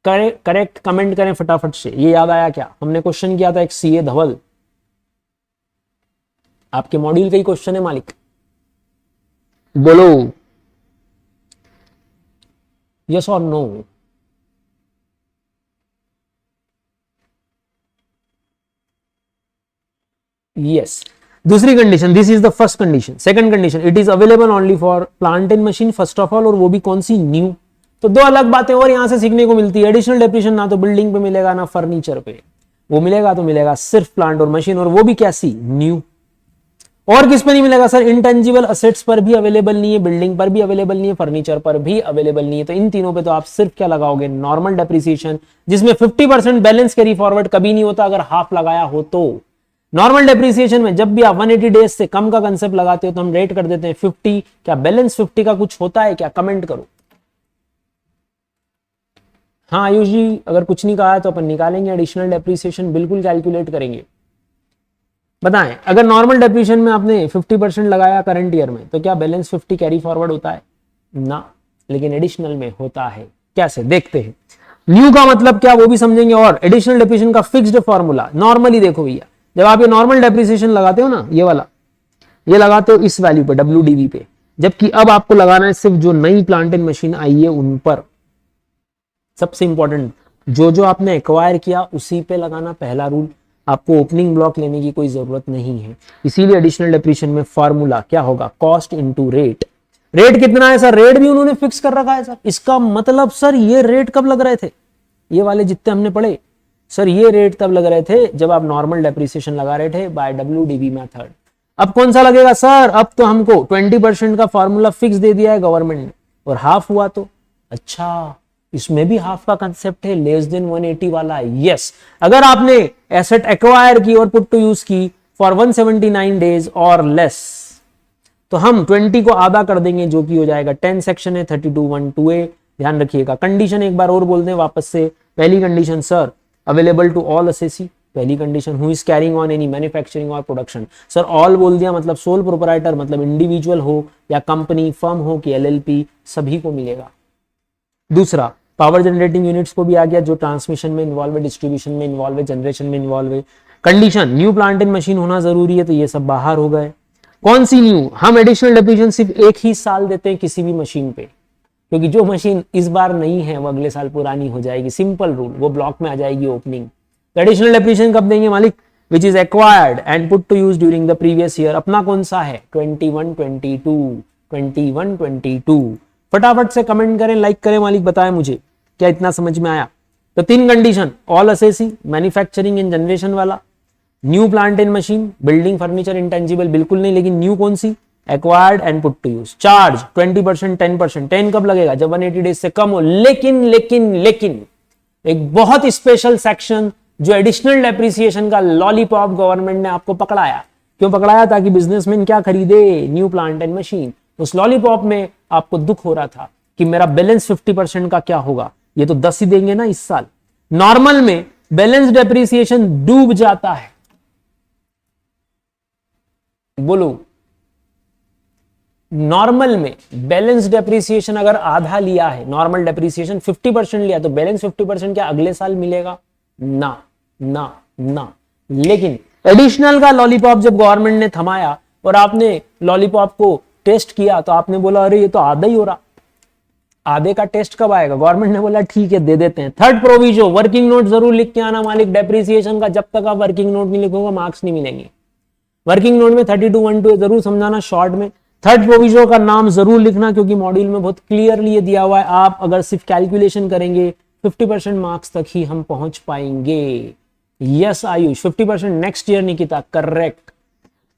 करेक्ट कमेंट करें फटाफट से। ये याद आया क्या? हमने क्वेश्चन किया था एक CA धवल, आपके मॉड्यूल का ही क्वेश्चन है मालिक, बोलो यस और नो। यस। दूसरी condition, this is the first condition. Second condition, it is available only for plant and machine first of all, और वो भी कौन सी? न्यू। तो दो अलग बातें और यहां से सीखने को मिलती है। एडिशनल डेप्रिसिएशन ना तो बिल्डिंग पे मिलेगा ना फर्नीचर पे, वो मिलेगा तो मिलेगा सिर्फ प्लांट और मशीन, और वो भी कैसी? न्यू। और किस पे नहीं मिलेगा सर? इंटेंजिबल असेट्स पर भी अवेलेबल नहीं है, बिल्डिंग पर भी अवेलेबल नहीं है, फर्नीचर पर भी अवेलेबल नहीं है। तो इन तीनों पे तो आप सिर्फ क्या लगाओगे? नॉर्मल डेप्रिसिएशन, जिसमें 50% बैलेंस कैरी फॉरवर्ड कभी नहीं होता अगर हाफ लगाया हो तो। नॉर्मल डेप्रिसिएशन में जब भी आप 180 डेज से कम का कंसेप्ट लगाते हो तो हम रेट कर देते हैं 50। क्या बैलेंस 50 का कुछ होता है क्या? कमेंट करो। हाँ आयुष जी, अगर कुछ नहीं कहा है तो अपन निकालेंगे, एडिशनल डेप्रिसिएशन बिल्कुल कैलकुलेट करेंगे। बताएं, अगर नॉर्मल डेप्रिसिएशन में आपने 50% लगाया करंट ईयर में, तो क्या बैलेंस 50 कैरी फॉरवर्ड होता है? ना, लेकिन एडिशनल में होता है। कैसे? देखते हैं। न्यू का मतलब क्या, वो भी समझेंगे। और एडिशनल डेप्रिसिएशन का फिक्स्ड फॉर्मूला, नॉर्मली देखो भैया, जब आप ये नॉर्मल डेप्रिसिएशन लगाते हो ना, ये वाला, ये लगाते हो इस वैल्यू पे, WDV पे, जबकि अब आपको लगाना है सिर्फ जो नई प्लांट एंड मशीन आई है उन पर। सबसे इंपॉर्टेंट, जो आपने एक्वायर किया उसी पे लगाना, पहला रूल। आपको ओपनिंग ब्लॉक लेने की कोई जरूरत नहीं है। इसीलिए एडिशनल डेप्रिसिएशन में फॉर्मूला क्या होगा? Cost into rate. रेट कितना है सर? रेट भी उन्होंने फिक्स कर रखा है सर। इसका मतलब सर ये रेट कब लग रहे थे? ये वाले जितने हमने पढ़े सर, ये रेट तब लग रहे थे जब आप नॉर्मल डेप्रिसिएशन लगा रहे थे बाय WDV मेथड। अब कौन सा लगेगा सर? अब तो हमको 20% का फॉर्मूला फिक्स दे दिया है गवर्नमेंट ने, और हाफ हुआ तो अच्छा, इसमें भी हाफ का कंसेप्ट है, लेस देन 180 वाला है। यस, अगर आपने एसेट एक्वायर की और पुट टू यूज की फॉर 179 डेज और लेस, तो हम 20 को आधा कर देंगे, जो कि हो जाएगा 10 सेक्शन है 32(1)(2)A। ध्यान रखिएगा। कंडीशन एक बार और बोल दें वापस से। पहली condition sir, available to all assessee. पहली condition, who is carrying on any manufacturing और प्रोडक्शन। सर ऑल बोल दिया मतलब सोल प्रोपराइटर, मतलब इंडिविजुअल हो या कंपनी, फर्म हो कि LLP, सभी को मिलेगा। दूसरा, पावर जनरेटिंग यूनिट्स को भी आ गया, जो ट्रांसमिशन में इन्वॉल्व है, डिस्ट्रीब्यूशन में इन्वॉल्व है, जनरेशन में इन्वॉल्व है। Condition, new plant and machine होना जरूरी है, तो ये सब बाहर हो गए। कौन सी न्यू? हम एडिशनल डेप्रिसिएशन सिर्फ एक ही साल देते हैं किसी भी मशीन पे, क्योंकि जो मशीन इस बार नहीं है वो अगले साल पुरानी हो जाएगी। सिंपल रूल, वो ब्लॉक में आ जाएगी ओपनिंग। एडिशनल डेप्रिसिएशन कब देंगे मालिक? Which is acquired and put to use during the previous year, अपना कौन सा है 21-22 फटाफट से कमेंट करें, लाइक करें, मालिक बताएं मुझे क्या इतना समझ में आया। तो 3 condition, all assessee, manufacturing and generation वाला, new plant and machine, building furniture intangible बिल्कुल नहीं, लेकिन न्यू कौन सी, acquired and put to use. Charge 20%, 10%, 10 कब लगेगा, जब 180 डेज से कम हो। लेकिन लेकिन लेकिन एक बहुत स्पेशल सेक्शन जो एडिशनल डेप्रिसिएशन का लॉलीपॉप गवर्नमेंट ने आपको पकड़ाया। क्यों पकड़ाया, ताकि बिजनेसमैन क्या खरीदे, न्यू प्लांट एंड मशीन। उस लॉलीपॉप में आपको दुख हो रहा था कि मेरा बैलेंस 50% का क्या होगा, ये तो 10 ही देंगे ना इस साल। नॉर्मल में बैलेंस डेप्रिसिएशन डूब जाता है, बोलो नॉर्मल में बैलेंस डेप्रिसिएशन अगर आधा लिया है, नॉर्मल डेप्रिसिएशन 50% लिया, तो बैलेंस 50% क्या अगले साल मिलेगा, ना ना ना। लेकिन एडिशनल का लॉलीपॉप जब गवर्नमेंट ने थमाया और आपने लॉलीपॉप को टेस्ट किया, तो आपने बोला अरे ये तो आधा ही हो रहा, आधे का टेस्ट कब आएगा, गवर्नमेंट ने बोला ठीक है दे देते हैं। थर्ड प्रोविजो, वर्किंग नोट जरूर लिख के आना मालिक, डेप्रिसिएशन का जब तक आप वर्किंग नोट नहीं लिखोगे मार्क्स नहीं मिलेंगे। वर्किंग नोट में 3212 जरूर समझाना शॉर्ट में। थर्ड प्रोविजो का नाम जरूर लिखना, क्योंकि मॉड्यूल में बहुत क्लियरली ये दिया हुआ है। आप अगर सिर्फ कैलकुलेशन करेंगे 50% मार्क्स तक ही हम पहुंच पाएंगे। Yes Ayush, 50% next year Nikita, correct.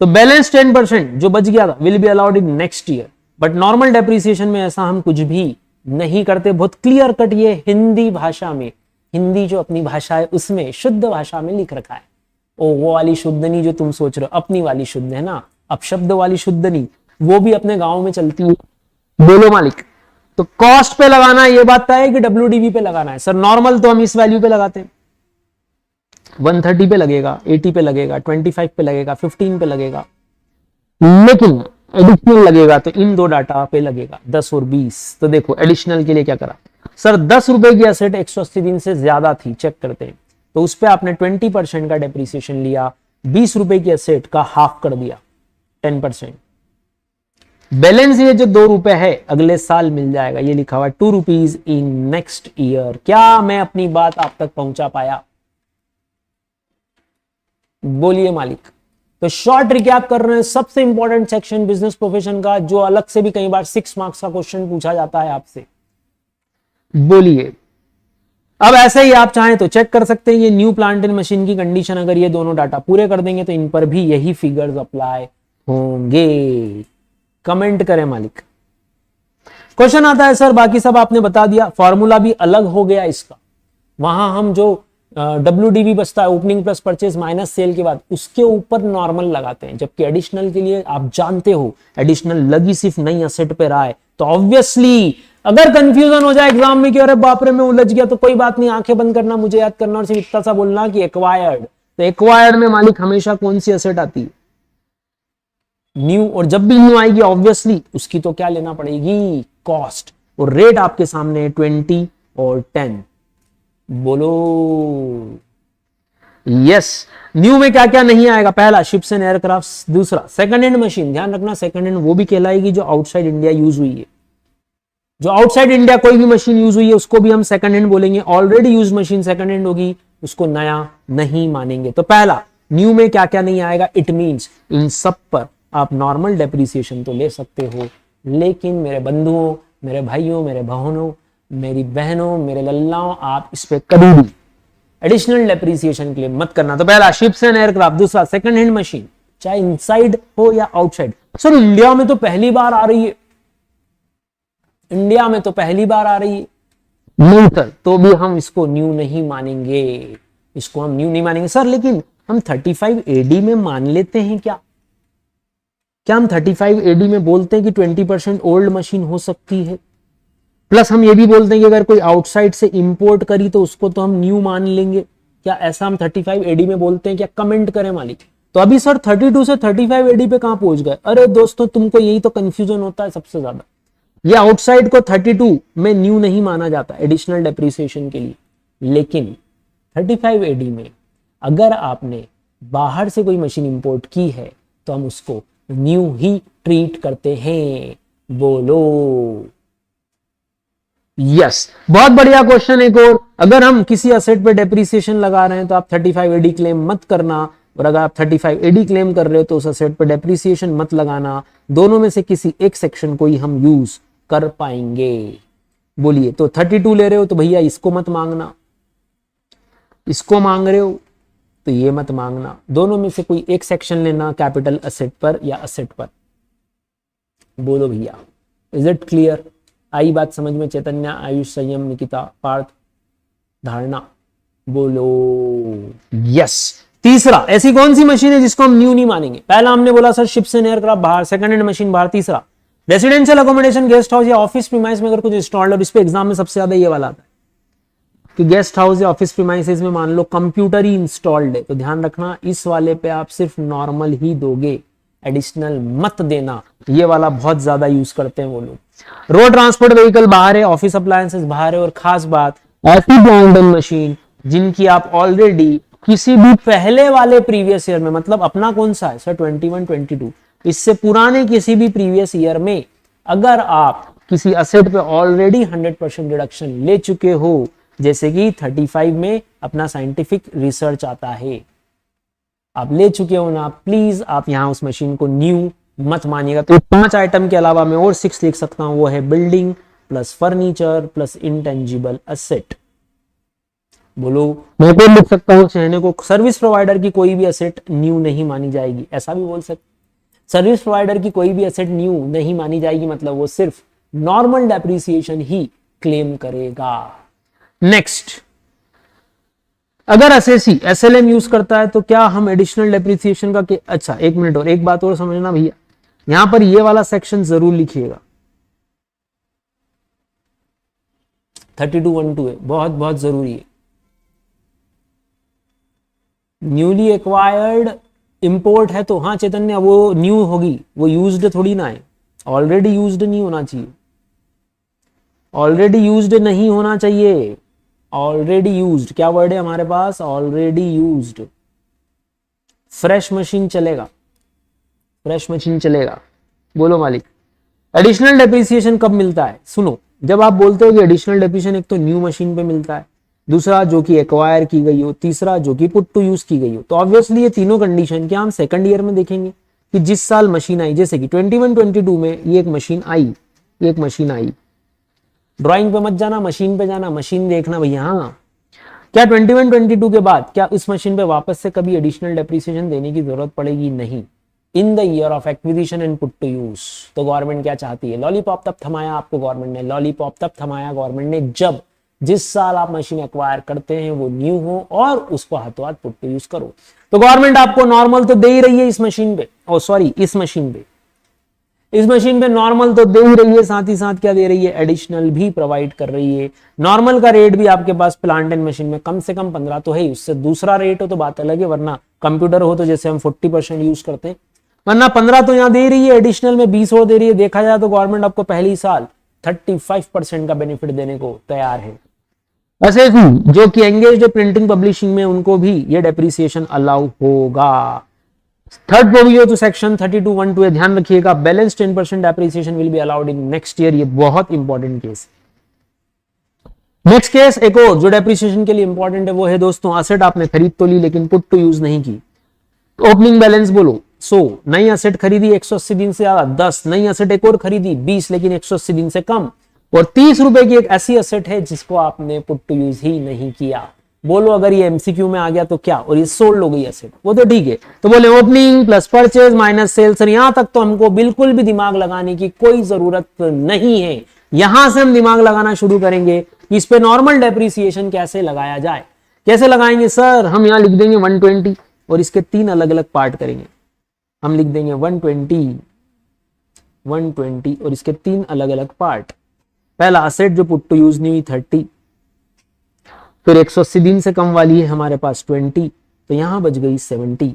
तो बैलेंस 10% जो बच गया था will be allowed in next year, but normal depreciation में ऐसा हम कुछ भी नहीं करते। बहुत क्लियर कट ये हिंदी भाषा में, हिंदी जो अपनी भाषा है उसमें शुद्ध भाषा में लिख रखा है। ओ वो वाली शुद्ध नहीं जो तुम सोच रहे हो, अपनी वाली शुद्ध है ना, अपशब्द वाली शुद्ध नहीं, वो भी अपने गांव में चलती है। बोलो मालिक। तो कॉस्ट पे लगाना ये बात तय है कि WDV पे लगाना है। सर नॉर्मल तो हम इस वैल्यू पे लगाते हैं, 130 पे लगेगा, 80 पे लगेगा, 25 पे लगेगा, 15 पे लगेगा, लेकिन एडिशनल लगेगा तो इन दो डाटा पे लगेगा 10 और 20। तो देखो एडिशनल के लिए क्या करा सर, 10 रुपए की एसेट 180 दिन से ज्यादा थी, चेक करते हैं, तो उस पे आपने 20% का डेप्रिसिएशन लिया, 20 रुपए की एसेट का हाफ कर दिया 10%। बैलेंस ये जो 2 रुपए है अगले साल मिल जाएगा, ये लिखा हुआ 2 रुपीज इन नेक्स्ट ईयर। क्या मैं अपनी बात आप तक पहुंचा पाया, बोलिए मालिक। तो शॉर्ट रिकैप कर रहे हैं, सबसे इंपॉर्टेंट सेक्शन बिजनेस प्रोफेशन का, जो अलग से भी कई बार 6 मार्क्स का क्वेश्चन पूछा जाता है आपसे। बोलिए अब ऐसे ही आप चाहें तो चेक कर सकते हैं, ये न्यू प्लांट एंड मशीन की कंडीशन अगर ये दोनों डाटा पूरे कर देंगे तो इन पर भी यही फिगर्स अप्लाई होंगे। कमेंट करें मालिक। क्वेश्चन आता है सर बाकी सब आपने बता दिया, फॉर्मूला भी अलग हो गया इसका, वहां हम जो WDV बचता है opening plus purchase minus cell के बाद, उसके ऊपर नॉर्मल लगाते हैं, जबकि एडिशनल के लिए आप जानते हो एडिशनल लगी सिर्फ नई एसेट पे रहा है। तो ऑब्वियसली अगर कंफ्यूजन हो जाए एग्जाम में कि अरे बाप रे मैं उलझ गया, तो कोई बात नहीं, आंखें बंद करना, मुझे याद करना और सिर्फ इतना सा बोलना कि एक्वायर्ड। तो एक्वायर्ड में मालिक हमेशा कौन सी एसेट आती है, न्यू, और जब भी न्यू आएगी ऑब्वियसली उसकी तो क्या लेना पड़ेगी, कॉस्ट, और रेट आपके सामने है 20 और 10। बोलो यस। न्यू में क्या क्या नहीं आएगा, पहला शिप्स एंड एयरक्राफ्ट, दूसरा सेकंड हैंड मशीन, ध्यान रखना सेकंड हैंड वो भी कहलाएगी जो आउटसाइड इंडिया यूज हुई है, जो आउटसाइड इंडिया कोई भी मशीन यूज हुई है उसको भी हम सेकंड हैंड बोलेंगे। Already use machine second hand होगी, उसको नया नहीं मानेंगे। तो पहला न्यू में क्या क्या नहीं आएगा, इट मींस इन सब पर आप नॉर्मल डेप्रिसिएशन तो ले सकते हो, लेकिन मेरे बंधुओं, मेरे भाइयों, मेरे बहनों, मेरी बहनों, मेरे लल्लाओं, आप इस पे कभी भी एडिशनल डेप्रिसिएशन के लिए मत करना। तो पहला शिप्स एंड एयरक्राफ्ट, दूसरा सेकंड हैंड मशीन, चाहे इनसाइड हो या आउटसाइड। सर इंडिया में तो पहली बार आ रही है, इंडिया में तो पहली बार आ रही है, नहीं सर, तो भी हम इसको न्यू नहीं मानेंगे, इसको हम न्यू नहीं मानेंगे सर। लेकिन हम 35 AD में मान लेते हैं क्या हम 35 AD में बोलते हैं कि 20% ओल्ड मशीन हो सकती है, प्लस हम ये भी बोलते हैं कि अगर कोई आउटसाइड से इंपोर्ट करी तो उसको तो हम न्यू मान लेंगे, क्या ऐसा हम 35 AD में बोलते हैं क्या? कमेंट करें मालिक। तो अभी सर 32 से 35 AD पे कहां पहुंच गए? अरे दोस्तों तुमको यही तो कंफ्यूजन होता है सबसे ज्यादा, ये आउटसाइड को 32 में न्यू नहीं माना जाता एडिशनल डेप्रिसिएशन के लिए, लेकिन 35 AD में अगर आपने बाहर से कोई मशीन इंपोर्ट की है तो हम उसको न्यू ही ट्रीट करते हैं। बोलो यस। बहुत बढ़िया क्वेश्चन एक और, अगर हम किसी एसेट पे डेप्रिसिएशन लगा रहे हैं तो आप 35 AD क्लेम मत करना, और अगर आप 35 एडी क्लेम कर रहे हो तो उस असेट पर डेप्रिसिएशन मत लगाना, दोनों में से किसी एक सेक्शन को ही हम यूज कर पाएंगे। बोलिए, तो 32 ले रहे हो तो भैया इसको मत मांगना, इसको मांग रहे हो तो ये मत मांगना, दोनों में से कोई एक सेक्शन लेना कैपिटल असेट पर या असेट पर। बोलो भैया, इज इट क्लियर? आई बात समझ में? चैतन्य, आयुष, संयम, निकिता, पार्थ, धारणा, बोलो यस। तीसरा, ऐसी कौन सी मशीन है जिसको हम न्यू नहीं मानेंगे? पहला हमने बोला सर शिप्स एंड एयरक्राफ्ट बाहर, सेकंड हैंड मशीन बाहर। तीसरा, रेसिडेंशियल अकोमोडेशन, गेस्ट हाउस या ऑफिस प्रीमाइस में अगर कुछ इंस्टॉल्ड है, इस पे एग्जाम में सबसे ज्यादा ये वाला आता है कि गेस्ट हाउस या ऑफिस प्रीमाइसेस में मान लो कंप्यूटर ही इंस्टॉल्ड है, तो ध्यान रखना इस वाले पे आप सिर्फ नॉर्मल ही दोगे, एडिशनल मत देना। ये वाला बहुत ज्यादा यूज करते हैं वो लोग। रोड ट्रांसपोर्ट व्हीकल बाहर है, ऑफिस अप्लायंसेस बाहर है, और खास बात ऐसी प्लांट एंड मशीन जिनकी आप ऑलरेडी किसी भी पहले वाले प्रीवियस ईयर में, मतलब अपना कौन सा है सर 21 22, इससे पुराने किसी भी प्रीवियस ईयर में अगर आप किसी असेट पे ऑलरेडी 100% डिडक्शन ले चुके हो, जैसे कि 35 में अपना साइंटिफिक रिसर्च आता है, आप ले चुके हो ना, प्लीज आप यहां उस मशीन को न्यू मत मानिएगा। तो 5 आइटम के अलावा मैं और 6 लिख सकता हूं, वो है building plus furniture plus intangible asset. बोलो, मैं को लिख सकता हूं कहने को सर्विस प्रोवाइडर की कोई भी असेट न्यू नहीं मानी जाएगी, ऐसा भी बोल सकते। सर्विस प्रोवाइडर की कोई भी असेट न्यू नहीं मानी जाएगी, मतलब वो सिर्फ नॉर्मल डेप्रिसिएशन ही क्लेम करेगा। नेक्स्ट, अगर एसएससी एसएलएम यूज करता है तो क्या हम एडिशनल डेप्रिसिएशन का अच्छा एक मिनट और एक बात और समझना भैया, यहां पर ये वाला सेक्शन जरूर लिखिएगा, 3212 है, बहुत बहुत जरूरी है। न्यूली एक्वायर्ड इंपोर्ट है तो हाँ चैतन्य वो न्यू होगी, वो यूज्ड थोड़ी ना है, ऑलरेडी यूज्ड नहीं होना चाहिए, ऑलरेडी यूज्ड नहीं होना चाहिए, ऑलरेडी यूज्ड क्या वर्ड है हमारे पास, ऑलरेडी यूज्ड। फ्रेश मशीन चलेगा, फ्रेश मशीन चलेगा। बोलो मालिक, एडिशनल डेप्रिसिएशन कब मिलता है? सुनो, जब आप बोलते हो कि एडिशनल डेप्रिसिएशन एक तो न्यू मशीन पे मिलता है, दूसरा जो कि एक्वायर की गई हो, तीसरा जो कि पुट टू यूज की गई हो, तो ऑब्वियसली ये तीनों कंडीशन क्या हम सेकंड ईयर में देखेंगे कि जिस साल मशीन आई, जैसे कि 21-22 में ये एक मशीन आई, एक मशीन आई, ड्राइंग पे मत जाना, मशीन पे जाना, मशीन देखना भैया। हाँ, क्या 21-22 के बाद क्या इस मशीन पे वापस से कभी एडिशनल डेप्रिसिएशन देने की जरूरत पड़ेगी? नहीं। In the year of acquisition and put to use तो गवर्नमेंट क्या चाहती है? लॉलीपॉप तब थमाया आपको गवर्नमेंट ने, लॉलीपॉप तब थमाया गवर्नमेंट ने जब जिस साल आप मशीन एक्वायर करते हैं वो न्यू हो और उसको हाथों हाथ पुट टू यूज करो। तो गवर्नमेंट आपको नॉर्मल तो दे ही रही है इस मशीन पे, ओ सॉरी इस मशीन पे नॉर्मल तो दे ही रही है, साथ ही साथ क्या दे रही है? एडिशनल भी प्रोवाइड कर रही है। नॉर्मल का रेट भी आपके पास प्लांट एंड मशीन में कम से कम 15 तो है, उससे दूसरा रेट हो तो बात अलग है, वरना कंप्यूटर हो तो जैसे हम 40% यूज करते हैं, वरना 15 तो यहाँ दे रही है, एडिशनल में 20 और दे रही है। देखा जाए तो गवर्नमेंट आपको पहली साल 35% का बेनिफिट देने को तैयार है। ऐसे ही जो कि एंगेज है प्रिंटिंग पब्लिशिंग में, उनको भी ये डेप्रिसिएशन अलाउ होगा। थर्ड प्रोविजन टू सेक्शन 3212 ध्यान रखिएगा, balance 10% depreciation will be allowed in next year. ये बहुत इंपॉर्टेंट केस। नेक्स्ट केस एक और जो डेप्रिसिएशन के लिए इंपॉर्टेंट है वो है दोस्तों, असेट आपने खरीद तो ली लेकिन पुट टू यूज नहीं की। ओपनिंग बैलेंस बोलो 100, नई असेट खरीदी 180 दिन से ज्यादा 10, नई असेट एक और खरीदी 20 लेकिन 180 दिन से कम, और 30 रुपए की एक ऐसी असेट है जिसको आपने पुट टू यूज ही नहीं किया। बोलो अगर ये एमसीक्यू में आ गया तो क्या, और ये सोल्ड हो गई असेट, वो तो ठीक है। तो बोले opening plus purchase minus sales, यहां तक तो हमको बिल्कुल भी दिमाग लगाने की कोई जरूरत नहीं है। यहां से हम दिमाग लगाना शुरू करेंगे कि इस पे नॉर्मल डेप्रिसिएशन कैसे लगाया जाए। कैसे लगाएंगे सर? हम यहां लिख देंगे 120 और इसके 3 अलग अलग पार्ट करेंगे। हम लिख देंगे 120 और इसके 3 अलग अलग पार्ट। पहला असेट जो पुट टू यूज नहीं हुई 30, फिर 180 दिन से कम वाली है हमारे पास 20, तो यहां बच गई 70।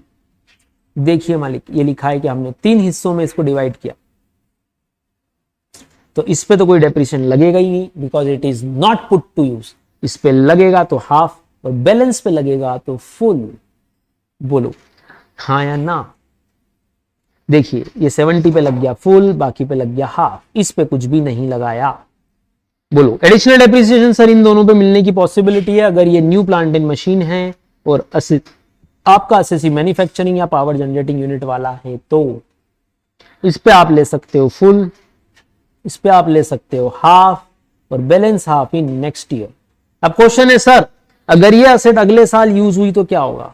देखिए मालिक, ये लिखा है कि हमने 3 हिस्सों में इसको डिवाइड किया, तो इस पे तो कोई डेप्रिसिएशन लगेगा ही नहीं because it is not put to use. इस पे लगेगा तो हाफ और बैलेंस पे लगेगा तो फुल। बोलो हाँ या ना? देखिए ये 70 पे लग गया फुल, बाकी पे लग गया हाफ, इस पे कुछ भी नहीं लगाया। बोलो एडिशनल डेप्रिसिएशन सर इन दोनों पे मिलने की पॉसिबिलिटी है अगर ये न्यू प्लांट एंड मशीन है और आपका एसएससी मैन्युफैक्चरिंग या पावर जनरेटिंग यूनिट वाला है तो इस पे आप ले सकते हो फुल, इस पे आप ले सकते हो हाफ और balance half in next year. अब क्वेश्चन है सर अगर ये एसेट अगले साल यूज हुई तो क्या होगा?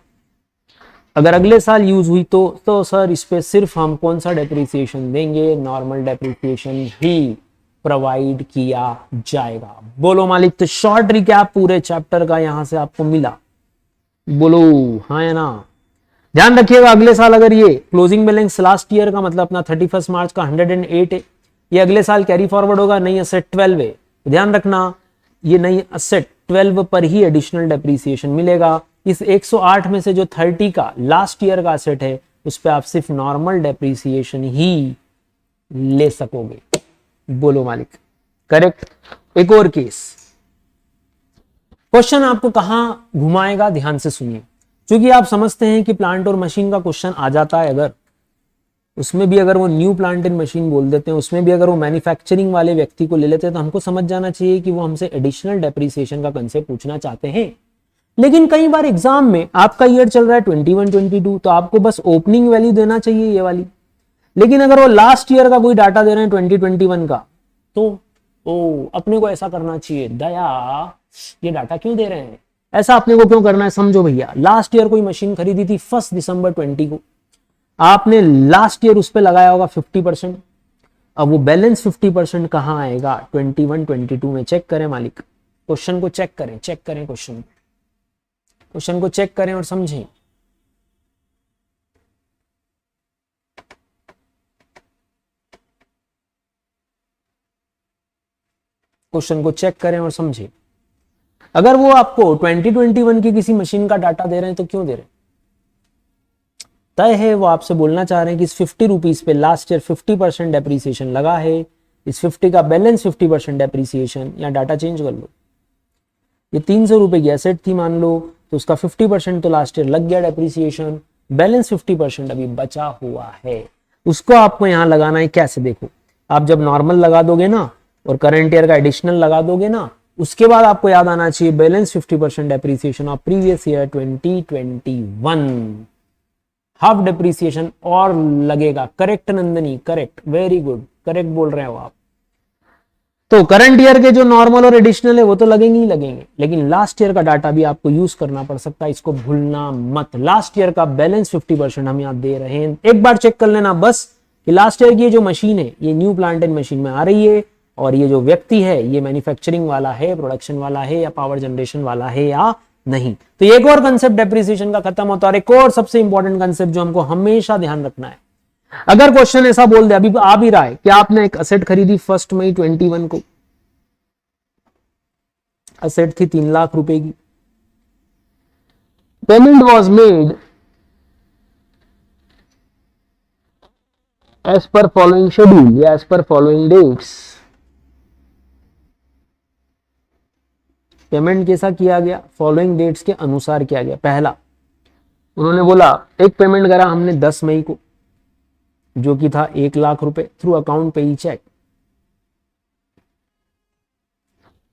अगर अगले साल यूज हुई तो सर इस पे सिर्फ हम कौन सा डेप्रिसिएशन देंगे? नॉर्मल डेप्रिसिएशन ही प्रोवाइड किया जाएगा। बोलो मालिक। तो शॉर्ट रिकैप पूरे चैप्टर का यहां से आपको मिला। बोलो हाँ या ना? ध्यान रखिएगा अगले साल अगर ये क्लोजिंग बैलेंस लास्ट ईयर का मतलब अपना 31 मार्च का 108 है, ये अगले साल कैरी फॉरवर्ड होगा, नई असेट 12 है। ध्यान रखना ये नई असेट 12 पर ही एडिशनल डेप्रिसिएशन मिलेगा। इस 108 में से जो 30 का लास्ट ईयर का असेट है उस पर आप सिर्फ नॉर्मल डेप्रिसिएशन ही ले सकोगे। बोलो मालिक। करेक्ट। एक और केस क्वेश्चन आपको कहां घुमाएगा, ध्यान से सुनिए। क्योंकि आप समझते हैं कि प्लांट और मशीन का क्वेश्चन आ जाता है, अगर उसमें भी अगर वो न्यू प्लांट एंड मशीन बोल देते हैं, उसमें भी अगर वो मैन्युफैक्चरिंग वाले व्यक्ति को ले लेते हैं, तो हमको समझ जाना चाहिए कि वो हमसे एडिशनल डेप्रिसिएशन का कंसेप्ट पूछना चाहते हैं। लेकिन कई बार एग्जाम में आपका ईयर चल रहा है 21-22, तो आपको बस ओपनिंग वैल्यू देना चाहिए ये वाली। लेकिन अगर वो लास्ट ईयर का कोई डाटा दे रहे हैं 2021 का, तो अपने को ऐसा करना चाहिए, दया ये डाटा क्यों दे रहे हैं, ऐसा अपने को क्यों करना है? समझो भैया, लास्ट ईयर कोई मशीन खरीदी थी 1 दिसंबर 20 को, आपने लास्ट ईयर उस पर लगाया होगा 50%। अब वो बैलेंस 50% कहां आएगा? 21-22 में। चेक करें मालिक, क्वेश्चन को चेक करें, क्वेश्चन को चेक करें और समझें। क्वेश्चन को चेक करें और समझें। अगर वो आपको 2021 की किसी मशीन का डाटा दे रहे हैं तो क्यों दे रहे हैं? तय है वो आपसे बोलना चाह रहे हैं कि इस 50 रुपीज पे लास्ट ईयर 50% डेप्रिसिएशन लगा है, इस 50 का बैलेंस 50% डेप्रिसिएशन, या डाटा चेंज कर लो। ये 300 रुपए की एसेट थी मान लो, तो उसका 50% तो लास्ट ईयर लग गया डेप्रिसिएशन, बैलेंस 50% अभी बचा हुआ है, उसको आपको यहां लगाना है। कैसे? देखो, आप जब नॉर्मल लगा दोगे ना और करंट ईयर का एडिशनल लगा दोगे ना, उसके बाद आपको याद आना चाहिए balance 50% depreciation of previous year 2021, half depreciation और लगेगा। Correct Nandini, correct, very good, correct बोल रहे हो आप। तो करंट ईयर के जो नॉर्मल और एडिशनल है वो तो लगेंगे ही लगेंगे, लेकिन लास्ट ईयर का डाटा भी आपको यूज करना पड़ सकता है, इसको भूलना मत। लास्ट ईयर का बैलेंस 50% हम यहाँ दे रहे हैं, एक बार चेक कर लेना बस कि लास्ट ईयर की जो मशीन है ये न्यू प्लांट एंड मशीन में आ रही है, और ये जो व्यक्ति है ये मैन्युफैक्चरिंग वाला है, प्रोडक्शन वाला है, या पावर जनरेशन वाला है या नहीं। तो एक और कंसेप्ट डेप्रिसिएशन का खत्म होता है। और एक और सबसे इंपॉर्टेंट कंसेप्ट जो हमको हमेशा ध्यान रखना है, अगर क्वेश्चन ऐसा बोल दे, अभी आ भी रहा है कि आपने एक असेट खरीदी 1 मई 21 को, असेट थी 3 लाख रुपए की, payment was made as per following schedule या as per following dates. Payment कैसा किया गया? फॉलोइंग डेट्स के अनुसार किया गया। पहला, उन्होंने बोला एक पेमेंट करा हमने 10 मई को, जो कि था 1 लाख रुपए थ्रू अकाउंट पे ही चेक।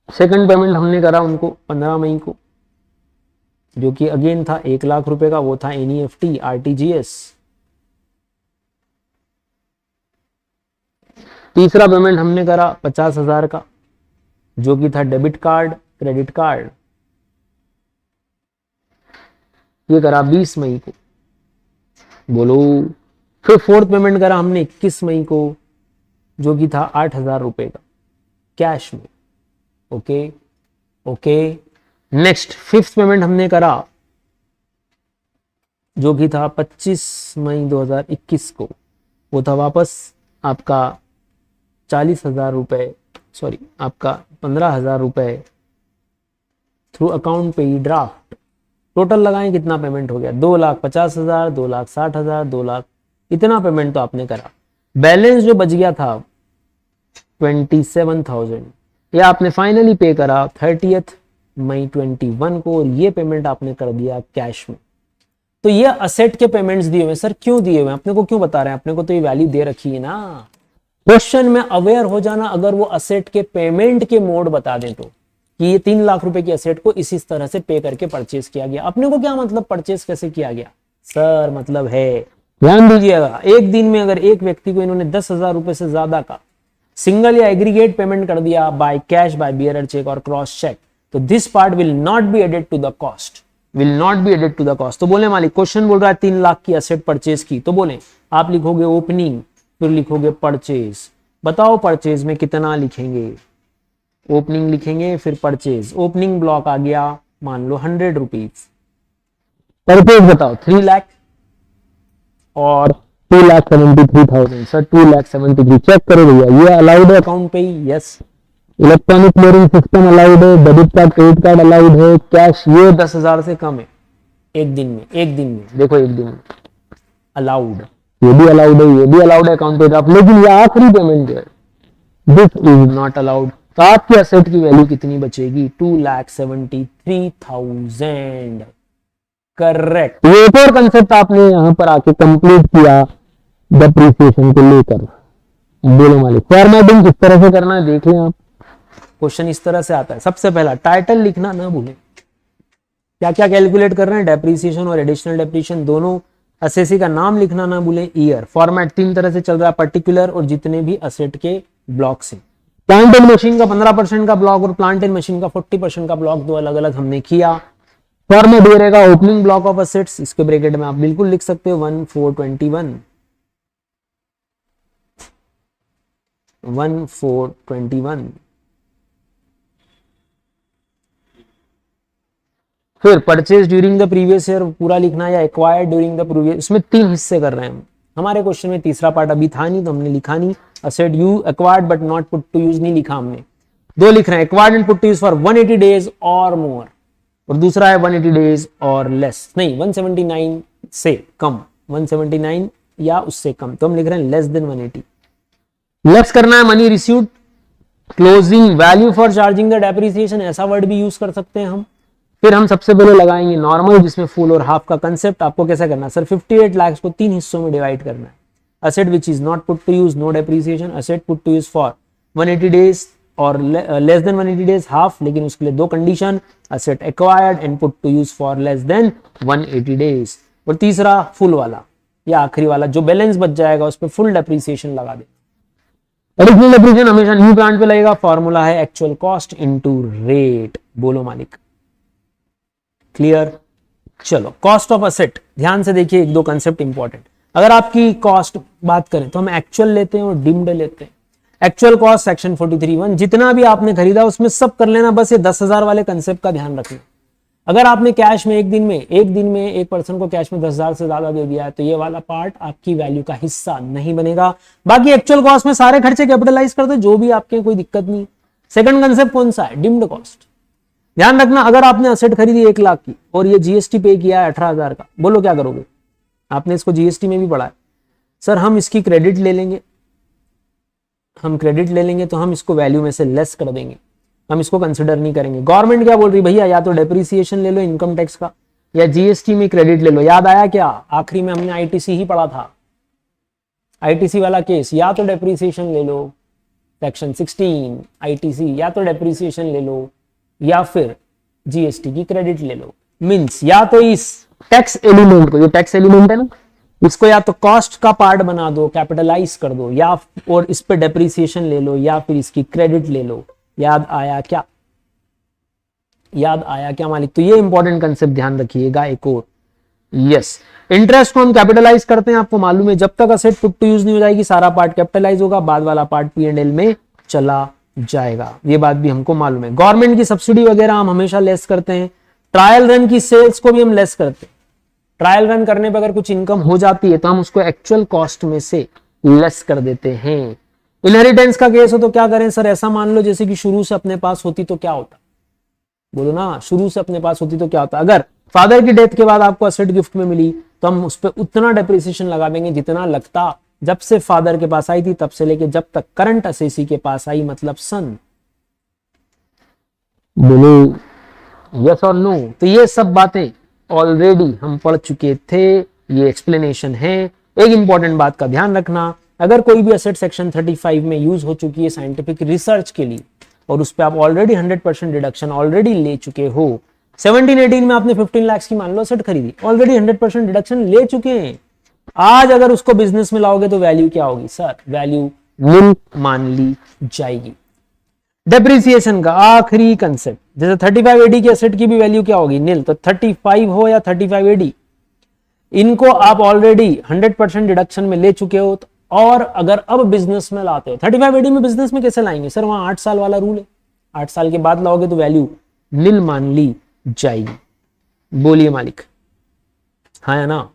सेकंड पेमेंट हमने करा उनको 15 मई को, जो कि अगेन था 1 लाख रुपए का, वो था NEFT RTGS। तीसरा पेमेंट हमने करा 50,000 का, जो कि था डेबिट कार्ड क्रेडिट कार्ड, ये करा 20 मई को। बोलो। फिर फोर्थ पेमेंट करा हमने 21 मई को, जो कि था 8,000 रुपए का कैश में। ओके। नेक्स्ट फिफ्थ पेमेंट हमने करा, जो कि था 25 मई 2021 को, वो था वापस आपका 40,000 रुपए, सॉरी आपका 15,000 रुपए थ्रू अकाउंट पे ही ड्राफ्ट। टोटल लगाएं कितना पेमेंट हो गया? 2,50,000, 2,60,000, 2 लाख, इतना पेमेंट तो आपने करा। बैलेंस जो बच गया था 27,000, ये आपने फाइनली पे करा 30 मई 21 को, और ये पेमेंट आपने कर दिया कैश में। तो ये असेट के पेमेंट्स दिए हुए। सर क्यों दिए हुए? अपने को क्यों बता रहे हैं? अपने को तो ये वैल्यू दे रखी है ना। क्वेश्चन में अवेयर हो जाना, अगर वो असेट के पेमेंट के मोड बता दें तो कि ये 3 लाख रुपए की एसेट को इसी तरह से पे करके परचेज किया गया। अपने को क्या मतलब परचेज कैसे किया गया सर, मतलब है, ध्यान दीजिएगा, एक दिन में अगर एक व्यक्ति को इन्होंने 10,000 रुपए से ज्यादा का सिंगल या एग्रीगेट पेमेंट कर दिया by cash, by bearer cheque और क्रॉस चेक, तो this part will not be added to the cost, will not be added to the cost. तो बोले मालिक क्वेश्चन बोल रहा है 3 लाख की एसेट परचेज की, तो बोले आप लिखोगे ओपनिंग, फिर लिखोगे परचेज। बताओ परचेज में कितना लिखेंगे? ओपनिंग लिखेंगे फिर परचेज। ओपनिंग ब्लॉक आ गया मान लो 100 रुपीज, परचेज बताओ 3 लाख और 2,73,000। सर 2,73,000 चेक करो भैया, ये अलाउड है अकाउंट पे ही? Yes. Electronic clearing system allowed है, debit card credit card allowed है, कैश ये 10,000 से कम है एक दिन में, एक दिन में देखो, एक दिन में अलाउड, ये भी अलाउड है, ये भी अलाउड है अकाउंट पे आप, लेकिन ये आखिरी पेमेंट जो है दिस इज नॉट अलाउड। तो आपकी एसेट की वैल्यू कितनी बचेगी? 2,73,000। करेक्ट। ये एक और कंसेप्ट आपने यहां पर आके कंप्लीट किया डेप्रिसिएशन को लेकर। बोलो मालिक फॉर्मेटिंग किस तरह से करना है देख लें आप। क्वेश्चन इस तरह से आता है, सबसे पहला टाइटल लिखना ना भूलें, क्या क्या कैलकुलेट कर रहे हैं, डेप्रिसिएशन और एडिशनल डेप्रिसिएशन दोनों। असेसी का नाम लिखना ना भूलें, ईयर। फॉर्मेट 3 तरह से चल रहा है, पर्टिकुलर और जितने भी असेट के ब्लॉक से। प्लांट एंड मशीन का 15% का ब्लॉक और प्लांट एंड मशीन का 40% का ब्लॉक, दो अलग अलग हमने किया। फॉर्मेट ये रहेगा ओपनिंग ब्लॉक ऑफ असेट्स, इसके ब्रैकेट में आप बिल्कुल लिख सकते हो 1421, 1421। फिर purchase during the previous year पूरा लिखना या एक्वायर्ड ड्यूरिंग द प्रीवियस, इसमें 3 हिस्से कर रहे हैं हम। हमारे क्वेश्चन में तीसरा पार्ट अभी था नहीं तो हमने लिखा नहीं। Asset you acquired but not put to use नहीं लिखा हमने। 2 लिख रहे हैं, acquired and put to use for 180 days और मोर, और दूसरा है 180 डेज और लेस, नहीं 179 से कम, 179 या उससे कम, तो हम लिख रहे हैं लेस देन 180। लेस करना है money received, closing value for charging the depreciation, ऐसा वर्ड भी यूज कर सकते हैं हम। फिर हम सबसे पहले लगाएंगे नॉर्मल, जिसमें फुल और हाफ का कंसेप्ट। आपको कैसा करना है सर, 58 लाख को 3 हिस्सों में डिवाइड करना है। Asset which is not put to use no depreciation, asset put to use for 180 days और लेस देन 180 डेज हाफ, लेकिन उसके लिए 2 condition, asset acquired and put to use for less than 180 days, और तीसरा full वाला या आखिरी वाला जो बैलेंस बच जाएगा उस पर फुल डेप्रिसिएशन लगा दे। एडिशनल डेप्रिसिएशन हमेशा न्यू प्लांट पे लगेगा, फॉर्मूला है एक्चुअल कॉस्ट इनटू रेट। बोलो मालिक क्लियर। चलो कॉस्ट ऑफ असेट ध्यान से देखिए, 1-2 कंसेप्ट इंपॉर्टेंट। अगर आपकी कॉस्ट बात करें तो हम एक्चुअल लेते हैं और डिम्ड लेते हैं। एक्चुअल कॉस्ट सेक्शन 43(1) जितना भी आपने खरीदा उसमें सब कर लेना, बस ये 10,000 वाले कंसेप्ट का ध्यान रखना। अगर आपने कैश में एक दिन में एक पर्सन को कैश में 10,000 से ज्यादा दे दिया है तो ये वाला पार्ट आपकी वैल्यू का हिस्सा नहीं बनेगा। बाकी एक्चुअल कॉस्ट में सारे खर्चे कैपिटलाइज कर दो, जो भी आपके, कोई दिक्कत नहीं। सेकंड कंसेप्ट कौन सा है, डिम्ड कॉस्ट। ध्यान रखना, अगर आपने असेट खरीदी 1 लाख की और ये जीएसटी पे किया है 18,000 का, बोलो क्या करोगे? आपने इसको जीएसटी में भी पढ़ा है सर, हम इसकी क्रेडिट ले लेंगे, हम क्रेडिट ले लेंगे तो हम इसको वैल्यू में से लेस कर देंगे, हम इसको कंसिडर नहीं करेंगे। गवर्नमेंट क्या बोल रही भैया, या तो डेप्रिसिएशन ले लो इनकम टैक्स का या जीएसटी में क्रेडिट ले लो। याद आया क्या, आखिरी में हमने आईटीसी ही पढ़ा था, आईटीसी वाला केस, या तो डेप्रिसिएशन ले लो सेक्शन 16 आईटीसी, या तो डेप्रिसिएशन ले लो या फिर जीएसटी की क्रेडिट ले लो। मींस या तो इस टैक्स एलिमेंट को, ये टैक्स एलिमेंट है ना, इसको या तो कॉस्ट का पार्ट बना दो, कैपिटलाइज कर दो, या और इस पे डेप्रिसिएशन ले लो या फिर इसकी क्रेडिट ले लो। याद आया क्या, याद आया क्या मालिक? तो ये इंपॉर्टेंट कंसेप्ट ध्यान रखिएगा। एक और यस, इंटरेस्ट को हम कैपिटलाइज करते हैं, आपको मालूम है, जब तक असेट पुट टू यूज नहीं हो जाएगी सारा पार्ट कैपिटलाइज होगा, बाद वाला पार्ट P&L में चला जाएगा, ये बात भी हमको मालूम है। गवर्नमेंट की सब्सिडी वगैरह हम हमेशा लेस करते हैं। ट्रायल रन की सेल्स को भी हम लेस करते हैं। ट्रायल रन करने पर अगर कुछ इनकम हो जाती है तो हम उसको एक्चुअल कॉस्ट में से लेस कर देते हैं। इनहेरिटेंस का केस हो तो क्या करें सर, ऐसा मान लो जैसे कि शुरू से अपने पास होती तो क्या होता, बोलो ना, शुरू से अपने पास होती तो क्या होता। अगर फादर की डेथ के बाद आपको असेट गिफ्ट में मिली तो हम उस पर उतना डेप्रिसिएशन लगा देंगे जितना लगता जब से फादर के पास आई थी तब से लेके जब तक करंट असेसी के पास आई, मतलब सन। बोलो यस और नो। तो ये सब बातें ऑलरेडी हम पढ़ चुके थे, ये एक्सप्लेनेशन है। एक इंपॉर्टेंट बात का ध्यान रखना, अगर कोई भी असेट सेक्शन 35 में यूज हो चुकी है साइंटिफिक रिसर्च के लिए और उस पर आप ऑलरेडी 100% डिडक्शन ऑलरेडी ले चुके हो। 17-18 में आपने 15 लाख की मान लो सेट खरीदी, ऑलरेडी 100% डिडक्शन ले चुके हैं। आज अगर उसको बिजनेस में लाओगे तो वैल्यू क्या होगी सर? वैल्यू नील मान ली जाएगी। डेप्रिसिएशन का आखिरी कंसेप्ट, जैसे 35 AD की एसेट की भी वैल्यू क्या होगी? नील। तो 35 हो या 35 AD, इनको आप ऑलरेडी 100% डिडक्शन में ले चुके हो। और अगर अब बिजनेस में लाते हो, 35 AD में बिजनेस में कैसे लाएंगे सर? वहां 8 साल वाला रूल है, 8 साल के बाद लाओगे तो वैल्यू नील मान ली जाएगी। बोलिए मालिक, हाँ या ना?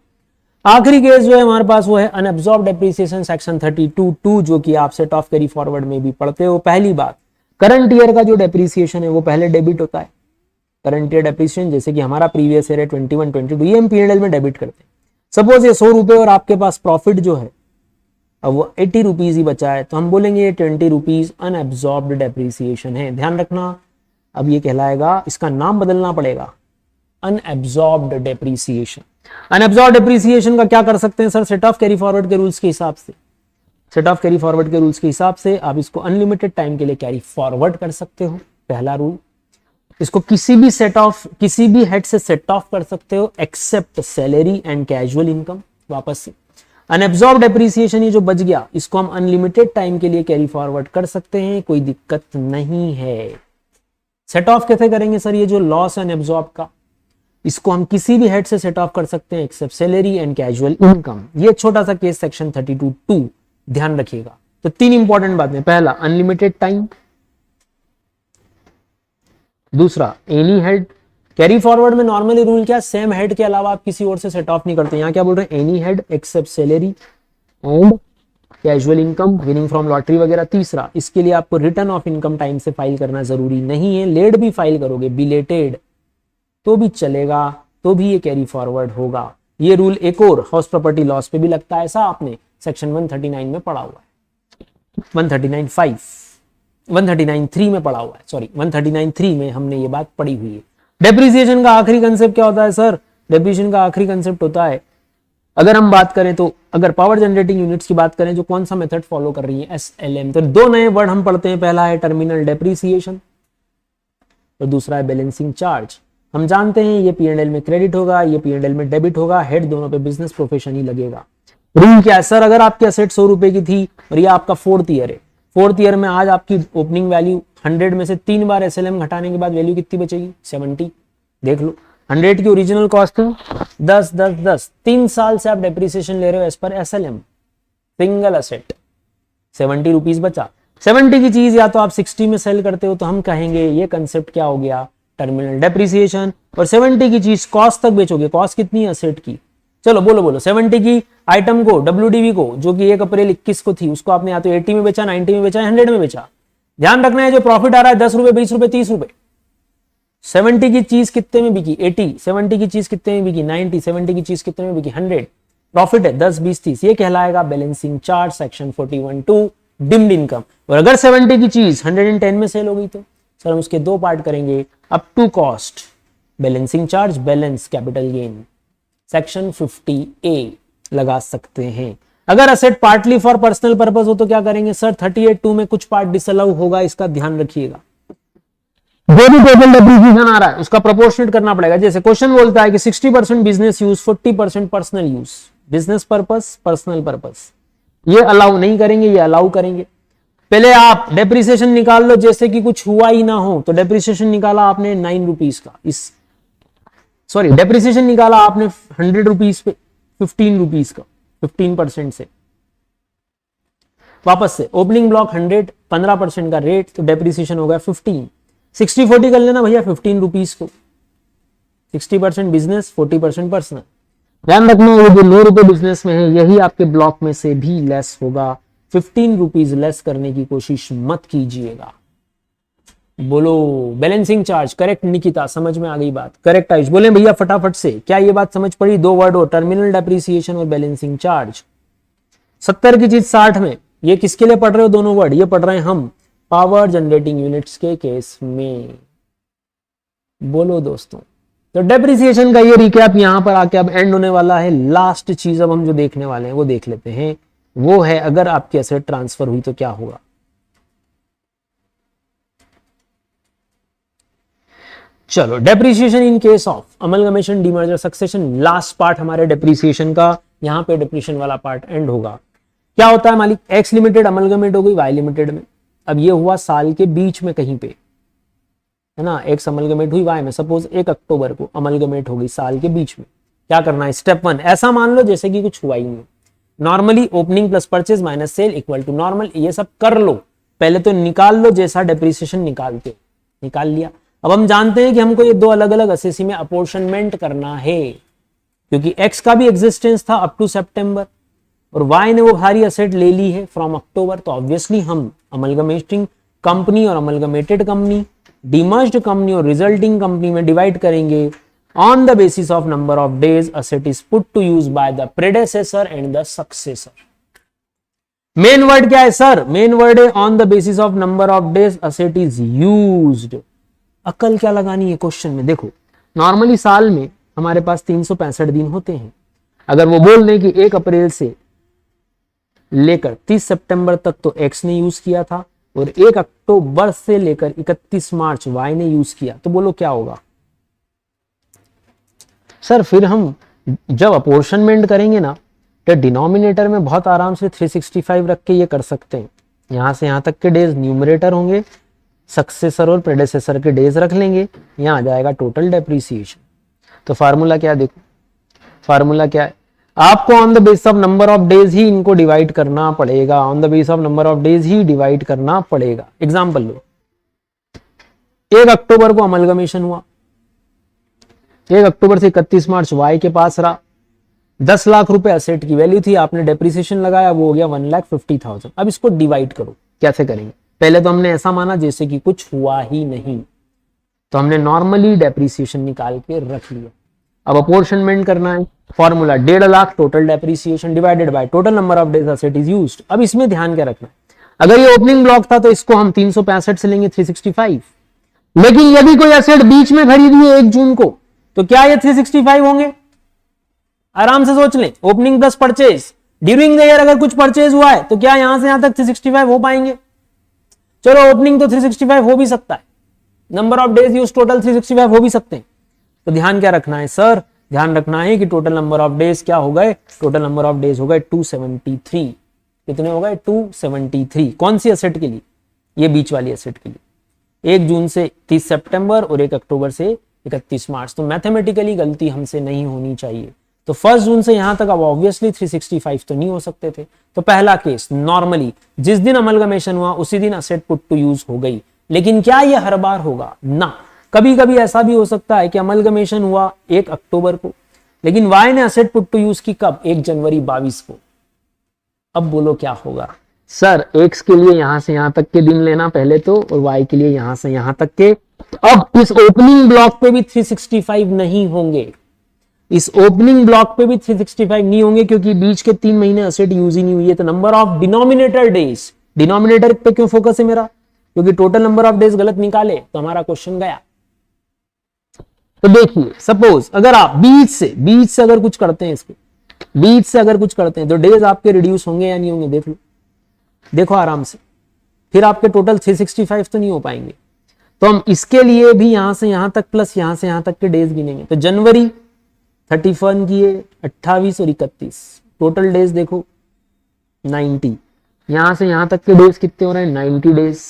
आखिरी केस जो है हमारे पास वो है अनअब्सॉर्ब डेप्रिसिएशन सेक्शन 32(2), जो कि आप सेट ऑफ कैरी फॉरवर्ड में भी पढ़ते हो। पहली बात, करंट ईयर का जो डेप्रिसिएशन है वो पहले डेबिट होता है। करंट ईयर डेप्रिसिएशन जैसे कि हमारा प्रीवियस ईयर है 21-22, ये हम P&L में डेबिट करते हैं। सपोज ये 100 रुपए और आपके पास प्रॉफिट जो है अब वो 80 रुपीज ही बचा है, तो हम बोलेंगे ये 20 रुपीज अनअब्सॉर्ब्ड डेप्रिसिएशन है। ध्यान रखना, अब ये कहलाएगा, इसका नाम बदलना पड़ेगा, अनअब्सॉर्ब्ड डेप्रिसिएशन। अनअब्सॉर्ब्ड डेप्रिसिएशन का क्या कर सकते हैं sir? Set of carry forward के रूल्स के हिसाब से, सेट ऑफ कैरी फॉरवर्ड के रूल्स के हिसाब से आप इसको अनलिमिटेड टाइम के लिए कैरी फॉरवर्ड कर सकते हो, पहला रूल। इसको किसी भी हेड से सेट ऑफ कर सकते हो except salary and casual income. वापस से अनअब्सॉर्ब्ड डेप्रिसिएशन ये जो बच गया, इसको हम अनलिमिटेड टाइम के लिए कैरी फॉरवर्ड कर सकते हैं, कोई दिक्कत नहीं है। सेट ऑफ कैसे करेंगे सर? ये जो लॉस है अनअब्सॉर्ब का, इसको हम किसी भी हेड से सेट ऑफ कर सकते हैं except salary and casual income. ये छोटा सा केस सेक्शन 32(2), ध्यान रखिएगा। तो 3 इंपॉर्टेंट बातें, पहला अनलिमिटेड टाइम, दूसरा एनी हेड। कैरी फॉरवर्ड में नॉर्मली रूल क्या, सेम हेड के अलावा आप किसी और से सेट ऑफ नहीं करते। यहां क्या बोल रहे हैं? Any head except salary and casual income, winning from lottery वगैरह। तीसरा, इसके लिए आपको रिटर्न ऑफ इनकम टाइम से फाइल करना जरूरी नहीं है, लेट भी फाइल करोगे, बिलेटेड तो भी चलेगा, तो भी ये कैरी फॉरवर्ड होगा। ये रूल एक और हाउस प्रॉपर्टी लॉस पे भी लगता है, ऐसा आपने सेक्शन 139 में पढ़ा हुआ है, 139(3) में पढ़ा हुआ है, सॉरी 139(3) में हमने ये बात पढ़ी हुई है। डेप्रिसिएशन का आखिरी कंसेप्ट क्या होता है सर? डेप्रिसिएशन का आखिरी कंसेप्ट होता है, अगर हम बात करें तो, अगर पावर जनरेटिंग यूनिट्स की बात करें जो कौन सा मेथड फॉलो कर रही है, SLM, तो 2 नए वर्ड हम पढ़ते हैं, पहला है टर्मिनल डेप्रिसिएशन और दूसरा है बैलेंसिंग चार्ज। हम जानते हैं ये P&L में क्रेडिट होगा, ये P&L में डेबिट होगा, हेड दोनों पे बिजनेस प्रोफेशन ही लगेगा। रूल क्या है सर? अगर आपकी एसेट 100 रुपए की थी और ये आपका 4th ईयर है, 4th ईयर में आज आपकी ओपनिंग वैल्यू 100 में से 3 बार SLM घटाने के बाद वैल्यू कितनी बचेगी? 70। देख लो, 100 की ओरिजिनल कॉस्ट है 10 10 10, 3 साल से आप डेप्रिसिएशन ले रहे हो as per SLM, single asset 70 rupees बचा। 70 की चीज या तो आप 60 में सेल करते हो, तो हम कहेंगे ये कंसेप्ट क्या हो गया? Terminal depreciation. और 70 की चीज कॉस्ट तक बेचोगे, कॉस्ट कितनी है एसेट की? चलो बोलो 70 की आइटम को, WDV को, जो कि 1 अप्रैल 21 को थी, उसको आपने या तो 80 में बेचा, 90 में बेचा, 100 में बेचा। ध्यान रखना है जो प्रॉफिट आ रहा है 10 रुपए, 20 रुपए, 30 रुपए। 70 की चीज कितने में बिकी? 80। 70 की चीज कितने में बिकी? 90। 70 की चीज कितने में बिकी? 100। प्रॉफिट है 10, 20, 30। ये कहलाएगा balancing charge section 41(2), deemed income. और अगर 70 की चीज 110 में सेल हो गई तो सर हम उसके 2 पार्ट करेंगे, up to cost, balancing charge, balance capital gain, section 50A लगा सकते हैं। अगर असेट पार्टली फॉर पर्सनल पर्पस हो तो क्या करेंगे सर? 38(2) में कुछ पार्ट डिसअलाउ होगा, इसका ध्यान रखिएगा। जो भी टोटल डेप्रिसिएशन आ रहा है उसका प्रोपोर्शनेट करना पड़ेगा। जैसे क्वेश्चन बोलता है कि 60% business use, 40% personal use, business purpose, personal purpose, ये अलाउ नहीं करेंगे, ये अलाउ करेंगे। पहले आप डेप्रिसिएशन निकाल लो, जैसे कि कुछ हुआ ही ना हो, तो डेप्रिसिएशन निकाला आपने 9 रुपीज का, डेप्रिसिएशन निकाला आपने 100 रुपीज पे 15 रुपीज का, 15% से। वापस से ओपनिंग ब्लॉक 100, 15% का रेट, तो डेप्रिसिएशन हो गया 15। 60-40 कर लेना भैया 15 रुपीज को, 60% बिजनेस, 40% पर्सनल। ध्यान रखना ये जो 9 रुपए बिजनेस में है यही आपके ब्लॉक में से भी लेस होगा। 15 रुपीज लेस करने की कोशिश मत कीजिएगा। बोलो बैलेंसिंग चार्ज। करेक्ट निकिता, समझ में आ गई बात? करेक्ट आयुष, बोले भैया फटाफट से, क्या ये बात समझ पड़ी? 2 वर्ड हो, टर्मिनल डेप्रिसिएशन और बैलेंसिंग चार्ज। 70 की चीज 60 में, ये किसके लिए पढ़ रहे हो दोनों वर्ड? ये पढ़ रहे हैं हम पावर जनरेटिंग यूनिट्स के केस में। बोलो दोस्तों, तो डेप्रिसिएशन का ये रिकैप यहां पर आके अब एंड होने वाला है। लास्ट चीज अब हम जो देखने वाले हैं वो देख लेते हैं, वो है अगर आपकी एसेट ट्रांसफर हुई तो क्या होगा। चलो, depreciation in case of amalgamation, demerger, succession, last part हमारे डेप्रिसिएशन का, यहां पे डेप्रिसिएशन वाला पार्ट एंड होगा। क्या होता है मालिक, एक्स लिमिटेड अमलगमेट हो गई वाई लिमिटेड में। अब ये हुआ साल के बीच में कहीं पे, है ना, एक्स अमलगमेट हुई वाई में, सपोज 1 अक्टूबर को अमलगमेट हो गई साल के बीच में। क्या करना है, स्टेप 1, ऐसा मान लो जैसे कि कुछ हुआ ही नहीं। Normally opening plus purchase minus sale equal to normal, ये सब कर लो, पहले तो निकाल लो जैसा डेप्रिसिएशन निकालते हो, निकाल लिया। अब हम जानते हैं कि हमको ये दो अलग अलग असेसी में अपोर्शनमेंट करना है, क्योंकि एक्स का भी एग्जिस्टेंस था अप टू सितंबर और वाई ने वो सारी असेट ले ली है फ्रॉम अक्टूबर, तो ऑब्वियसली हम अमलगमेटिंग कंपनी और अमलगमेटेड कंपनी, डीमर्ज्ड कंपनी और रिजल्टिंग कंपनी में डिवाइड करेंगे on the basis of number of days asset is put to use by the predecessor and the successor. Main word क्या है sir, main word है on the basis of number of days asset is used. अकल क्या लगानी है question में, देखो normally साल में हमारे पास 365 दिन होते हैं। अगर वो बोल दें कि 1 अप्रैल से लेकर 30 सितंबर तक तो एक्स ने यूज किया था और 1 अक्टूबर से लेकर 31 मार्च वाई ने यूज किया, तो बोलो क्या होगा सर। फिर हम जब अपोर्शनमेंट करेंगे ना, तो डिनोमिनेटर में बहुत आराम से 365 रख के ये कर सकते हैं। यहां से यहां तक के डेज न्यूमरेटर होंगे, सक्सेसर और प्रेडेसेसर के डेज रख लेंगे, यहां आ जाएगा टोटल डेप्रिसिएशन। तो फार्मूला क्या देखो, फार्मूला क्या है, आपको on the base of number of days ही इनको डिवाइड करना पड़ेगा, on the base of number of days ही डिवाइड करना पड़ेगा। एग्जांपल लो, 1 अक्टूबर को अमलगमेशन हुआ, 1 अक्टूबर से 31 मार्च वाई के पास रहा, 10 लाख रुपए असेट की वैल्यू थी, आपने डेप्रिसिएशन लगाया, वो हो गया 1,50,000। अब इसको डिवाइड करो, कैसे करेंगे, पहले तो हमने ऐसा माना जैसे कि कुछ हुआ ही नहीं, तो हमने नॉर्मली डेप्रिसिएशन निकाल के रख लिया। अब अपोर्शनमेंट करना है, formula 1.5 lakh total depreciation divided by total number of days asset is used. अब इसमें ध्यान क्या रखना है, अगर ये ओपनिंग ब्लॉक था तो इसको हम 365 से लेंगे 365, लेकिन यदि कोई असेट बीच में खरीदी है 1 जून को, तो क्या ये 365 होंगे? आराम से सोच लें, opening plus purchase during the year अगर कुछ परचेज हुआ है तो क्या यहां से यहां तक 365 हो पाएंगे? चलो ओपनिंग तो 365 हो भी सकता है, number of days use total 365 हो भी सकते हैं। तो ध्यान क्या रखना है सर, ध्यान रखना है कि टोटल नंबर ऑफ डेज क्या हो गए, टोटल नंबर ऑफ डेज हो गए 273। कितने हो गए? 273। कौन सी असेट के लिए? ये बीच वाली असेट के लिए, 1 जून से 30 सितंबर और 1 अक्टूबर से 31 मार्च। तो मैथमेटिकली गलती हमसे नहीं होनी चाहिए। तो 1 जून से यहां तक अब ऑब्वियसली 365 तो नहीं हो सकते थे। तो पहला केस, नॉर्मली जिस दिन अमलगमेशन हुआ उसी दिन असेट पुट टू यूज हो गई, लेकिन क्या यह हर बार होगा? ना, कभी कभी ऐसा भी हो सकता है कि अमलगमेशन हुआ 1 अक्टूबर को, लेकिन वाई ने असेट पुट टू यूज की कब? 1 जनवरी 22 को। अब बोलो क्या होगा सर? एक्स के लिए यहां से यहां तक के दिन लेना पहले तो, और वाई के लिए यहां से यहां तक के। अब इस ओपनिंग ब्लॉक पे भी 365 नहीं होंगे, इस ओपनिंग ब्लॉक पे भी 365 नहीं होंगे, क्योंकि बीच के 3 महीने असेट यूज ही नहीं हुई है। तो number of denominator days, denominator पे क्यों फोकस है मेरा? क्योंकि टोटल नंबर ऑफ डेज गलत निकाले तो हमारा क्वेश्चन गया। तो देखिए, सपोज अगर आप बीच से अगर कुछ करते हैं, इसके बीच से अगर कुछ करते हैं तो डेज आपके रिड्यूस होंगे या नहीं होंगे? देख लो, देखो आराम से, फिर आपके टोटल 365 तो नहीं हो पाएंगे। तो हम इसके लिए भी यहां से यहां तक प्लस यहां से यहां तक के डेज गिनेंगे। तो जनवरी 31 किए, 28 और 31, टोटल डेज देखो 90। यहां से यहां तक के डेज कितने हो रहे हैं? 90 डेज।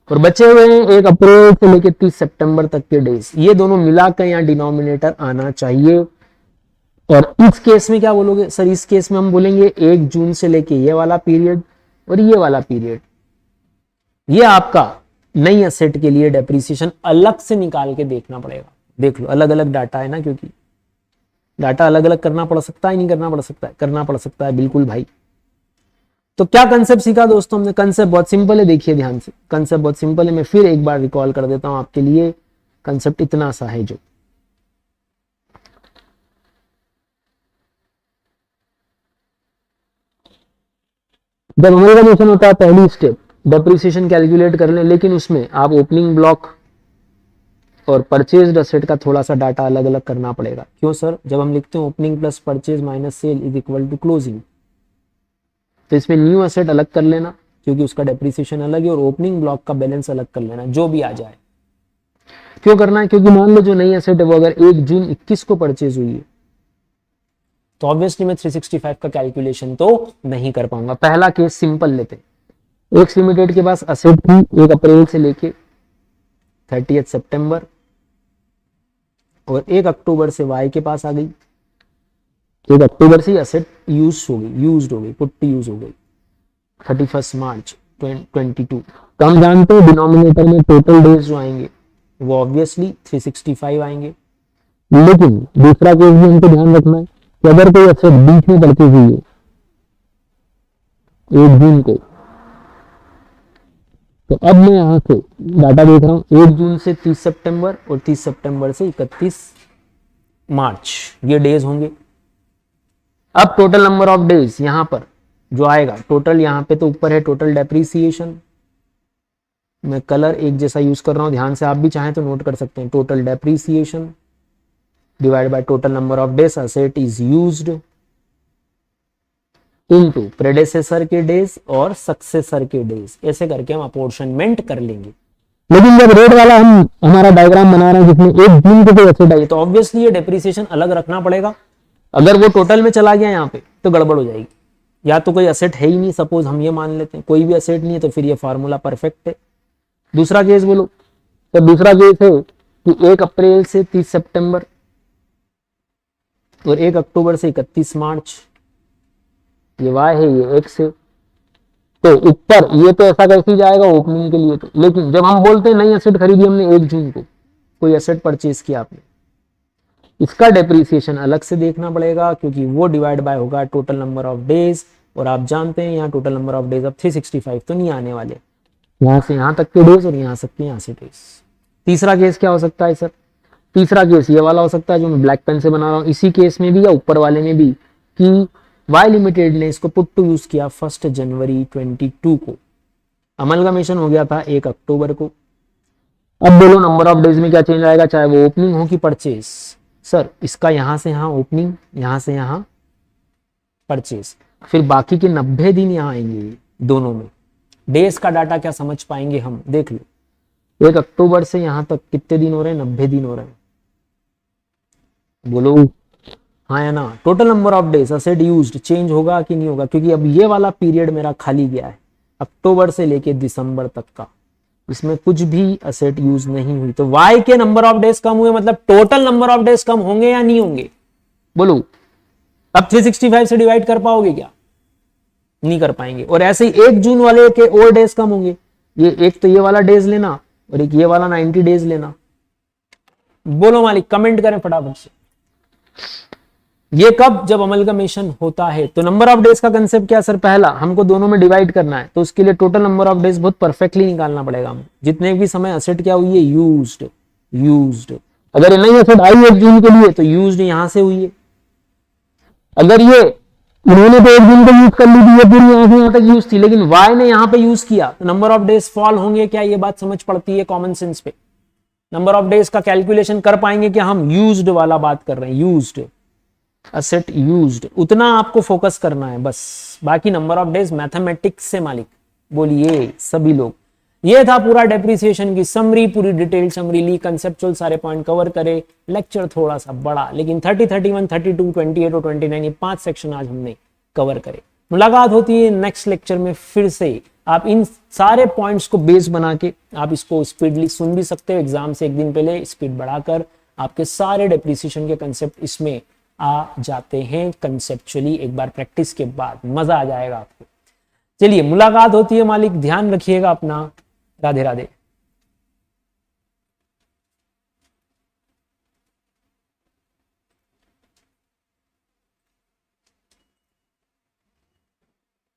और बचे हुए हैं 1 अप्रैल से लेकर 30 सितंबर तक के डेज। ये दोनों मिलाकर यहाँ डिनोमिनेटर आना चाहिए। और इस केस में क्या बोलोगे सर? इस केस में हम बोलेंगे 1 जून से लेके ये वाला पीरियड और ये वाला पीरियड। ये आपका नई असेट के लिए डेप्रिसिएशन अलग से निकाल के देखना पड़ेगा। देख लो, अलग अलग डाटा है ना, क्योंकि डाटा अलग अलग करना पड़ सकता है, नहीं करना पड़ सकता है? करना पड़ सकता है, बिल्कुल भाई। तो क्या कंसेप्ट सीखा दोस्तों हमने? कंसेप्ट बहुत सिंपल है, देखिए ध्यान से, कंसेप्ट बहुत सिंपल है। मैं फिर एक बार रिकॉल कर देता हूं आपके लिए। कंसेप्ट इतना सा है, जो जब अमलगमेशन होता है पहली स्टेप डेप्रिसिएशन कैलकुलेट कर लें, लेकिन उसमें आप ओपनिंग ब्लॉक और परचेज असेट का थोड़ा सा डाटा अलग अलग करना पड़ेगा। क्यों सर? जब हम लिखते हैं opening plus purchase minus sale is equal to closing, तो इसमें न्यू असेट अलग कर लेना, क्योंकि उसका डेप्रिसिएशन अलग है, और ओपनिंग ब्लॉक का बैलेंस अलग कर लेना, जो भी आ जाए। क्यों करना है? क्योंकि मान लो जो नई एसेट है वो अगर 1 जून 21 को परचेज हुई है तो ऑब्वियसली मैं 365 का कैलकुलेशन तो नहीं कर पाऊंगा। पहला केस सिंपल लेते हैं। एक्स लिमिटेड के पास एसेट थी 1 अप्रैल से लेके 30 सितंबर और 1 अक्टूबर से वाई के पास आ गई। 1 अक्टूबर से एसेट यूज हो गई, पुट टू यूज हो गई 31 मार्च 22। तो हम जानते हैं डिनोमिनेटर में टोटल डेज जो आएंगे वो ऑब्वियसली 365 आएंगे। लेकिन दूसरा केस भी हमको ध्यान रखना है कि अगर कोई एसेट बीच में परचेज हुई है 1 जून को, तो अब मैं यहां से डाटा देख रहा हूं 1 जून से 30 सितंबर और 30 सितंबर से 31 मार्च, ये डेज होंगे। अब टोटल नंबर ऑफ डेज यहां पर जो आएगा, टोटल यहां पे तो ऊपर है टोटल डेप्रीसिएशन, मैं कलर एक जैसा यूज कर रहा हूं, ध्यान से आप भी चाहें तो नोट कर सकते हैं। Total depreciation divide by total number of days asset is used into प्रेडेसेसर के डेज और सक्सेसर के डेज, ऐसे करके हम अपॉर्शनमेंट कर लेंगे। लेकिन जब रेट वाला हमारा डायग्राम बना रहे हैं जिसमें 1 जून को कोई एसेट आई तो ऑब्वियसली ये डेप्रीसिएशन अलग रखना पड़ेगा। अगर वो टोटल में चला गया यहाँ पे तो गड़बड़ हो जाएगी। या तो कोई एसेट है ही नहीं, सपोज हम ये मान लेते हैं कोई भी एसेट नहीं है, तो फिर ये फार्मूला परफेक्ट है। दूसरा केस बोलो, तो दूसरा केस है कि 1 अप्रैल से 30 सितंबर और 1 अक्टूबर से 31 मार्च, ये वाई है ये एक्स है, तो ऊपर ये तो ऐसा कैसे जाएगा ओपनिंग के लिए। तो लेकिन जब हम बोलते हैं नई एसेट खरीदी हमने 1 जून को, कोई एसेट परचेज किया आपने, इसका डेप्रीसिएशन अलग से देखना पड़ेगा क्योंकि वो डिवाइड बाय होगा टोटल नंबर ऑफ डेज, और आप जानते हैं यहाँ टोटल नंबर ऑफ डेज अब 365 तो नहीं आने वाले, यहाँ से यहाँ तक के डेज और यहाँ से यहाँ से डेज। तीसरा केस क्या हो सकता है सर? तीसरा केस ये वाला हो सकता है जो मैं ब्लैक पेन से बना रहा हूँ, इसी केस में भी या ऊपर वाले में भी, कि वाई लिमिटेड ने इसको पुट टू यूज किया 1 जनवरी 22 को, अमलगमेशन हो गया था 1 अक्टूबर को। अब बोलो नंबर ऑफ डेज में क्या चेंज आएगा, चाहे वो ओपनिंग हो कि परचेज। सर इसका यहां से यहां ओपनिंग, यहां से यहां परचेज, फिर बाकी के 90 दिन यहां आएंगे। दोनों में डेज का डाटा क्या समझ पाएंगे हम, देख लो 1 अक्टूबर से यहां तक कितने दिन हो रहे हैं, 90 दिन हो रहे हैं। बोलो हाँ या ना? Total number of days asset used change होगा कि नहीं होगा, क्योंकि अब ये वाला पीरियड मेरा खाली गया है अक्टूबर से लेके दिसंबर तक का, इसमें कुछ भी एसेट यूज नहीं हुई। तो वाई के नंबर ऑफ डेज कम हुए मतलब टोटल नंबर ऑफ डेज कम होंगे या नहीं होंगे? बोलो अब 365 से डिवाइड कर पाओगे क्या? नहीं कर पाएंगे। और ऐसे ही 1 जून वाले के और डेज कम होंगे, ये एक तो ये वाला डेज लेना और एक ये वाला 90 डेज लेना। बोलो मालिक, कमेंट करें फटाफट से। ये कब? जब अमलगमेशन होता है। तो नंबर ऑफ डेज का कंसेप्ट क्या सर? पहला हमको दोनों में डिवाइड करना है, तो उसके लिए टोटल नंबर ऑफ डेज बहुत परफेक्टली निकालना पड़ेगा। हम जितने भी समय एसेट क्या हुई है, यूज्ड। अगर ये नई एसेट आई 1 जून के लिए तो यूज्ड यहां से हुई है। अगर ये उन्होंने तो 1 जून को यूज कर ली थी, ये पूरी यहां से यहां तक यूज थी, लेकिन वाई ने यहां पे यूज किया तो नंबर ऑफ डेज फॉल होंगे क्या? ये बात समझ पड़ती है कॉमन सेंस पे। नंबर ऑफ डेज का कैलकुलेशन कर पाएंगे क्या हम? यूज्ड वाला बात कर रहे हैं, यूज्ड एसेट यूज्ड, उतना आपको फोकस करना है बस। बाकी नंबर ऑफ डेज मैथमेटिक्स से मालिक बोलिए सभी लोग। ये था पूरा डेप्रिसिएशन की समरी, पूरी डिटेल समरी ली, कंसेप्चुअल सारे पॉइंट कवर करे। लेक्चर थोड़ा सा बड़ा, लेकिन 30, 31, 32, 28 और 29 ये 5 सेक्शन आज हमने कवर करे। मुलाकात होती है नेक्स्ट लेक्चर में फिर से। आप इन सारे पॉइंट्स को बेस बना के आप इसको स्पीडली सुन भी सकते हो, एग्जाम से एक दिन पहले स्पीड बढ़ाकर आपके सारे डेप्रिसिएशन के कंसेप्ट इसमें आ जाते हैं कंसेप्चुअली। एक बार प्रैक्टिस के बाद मजा आ जाएगा आपको। चलिए मुलाकात होती है मालिक, ध्यान रखिएगा अपना। राधे राधे।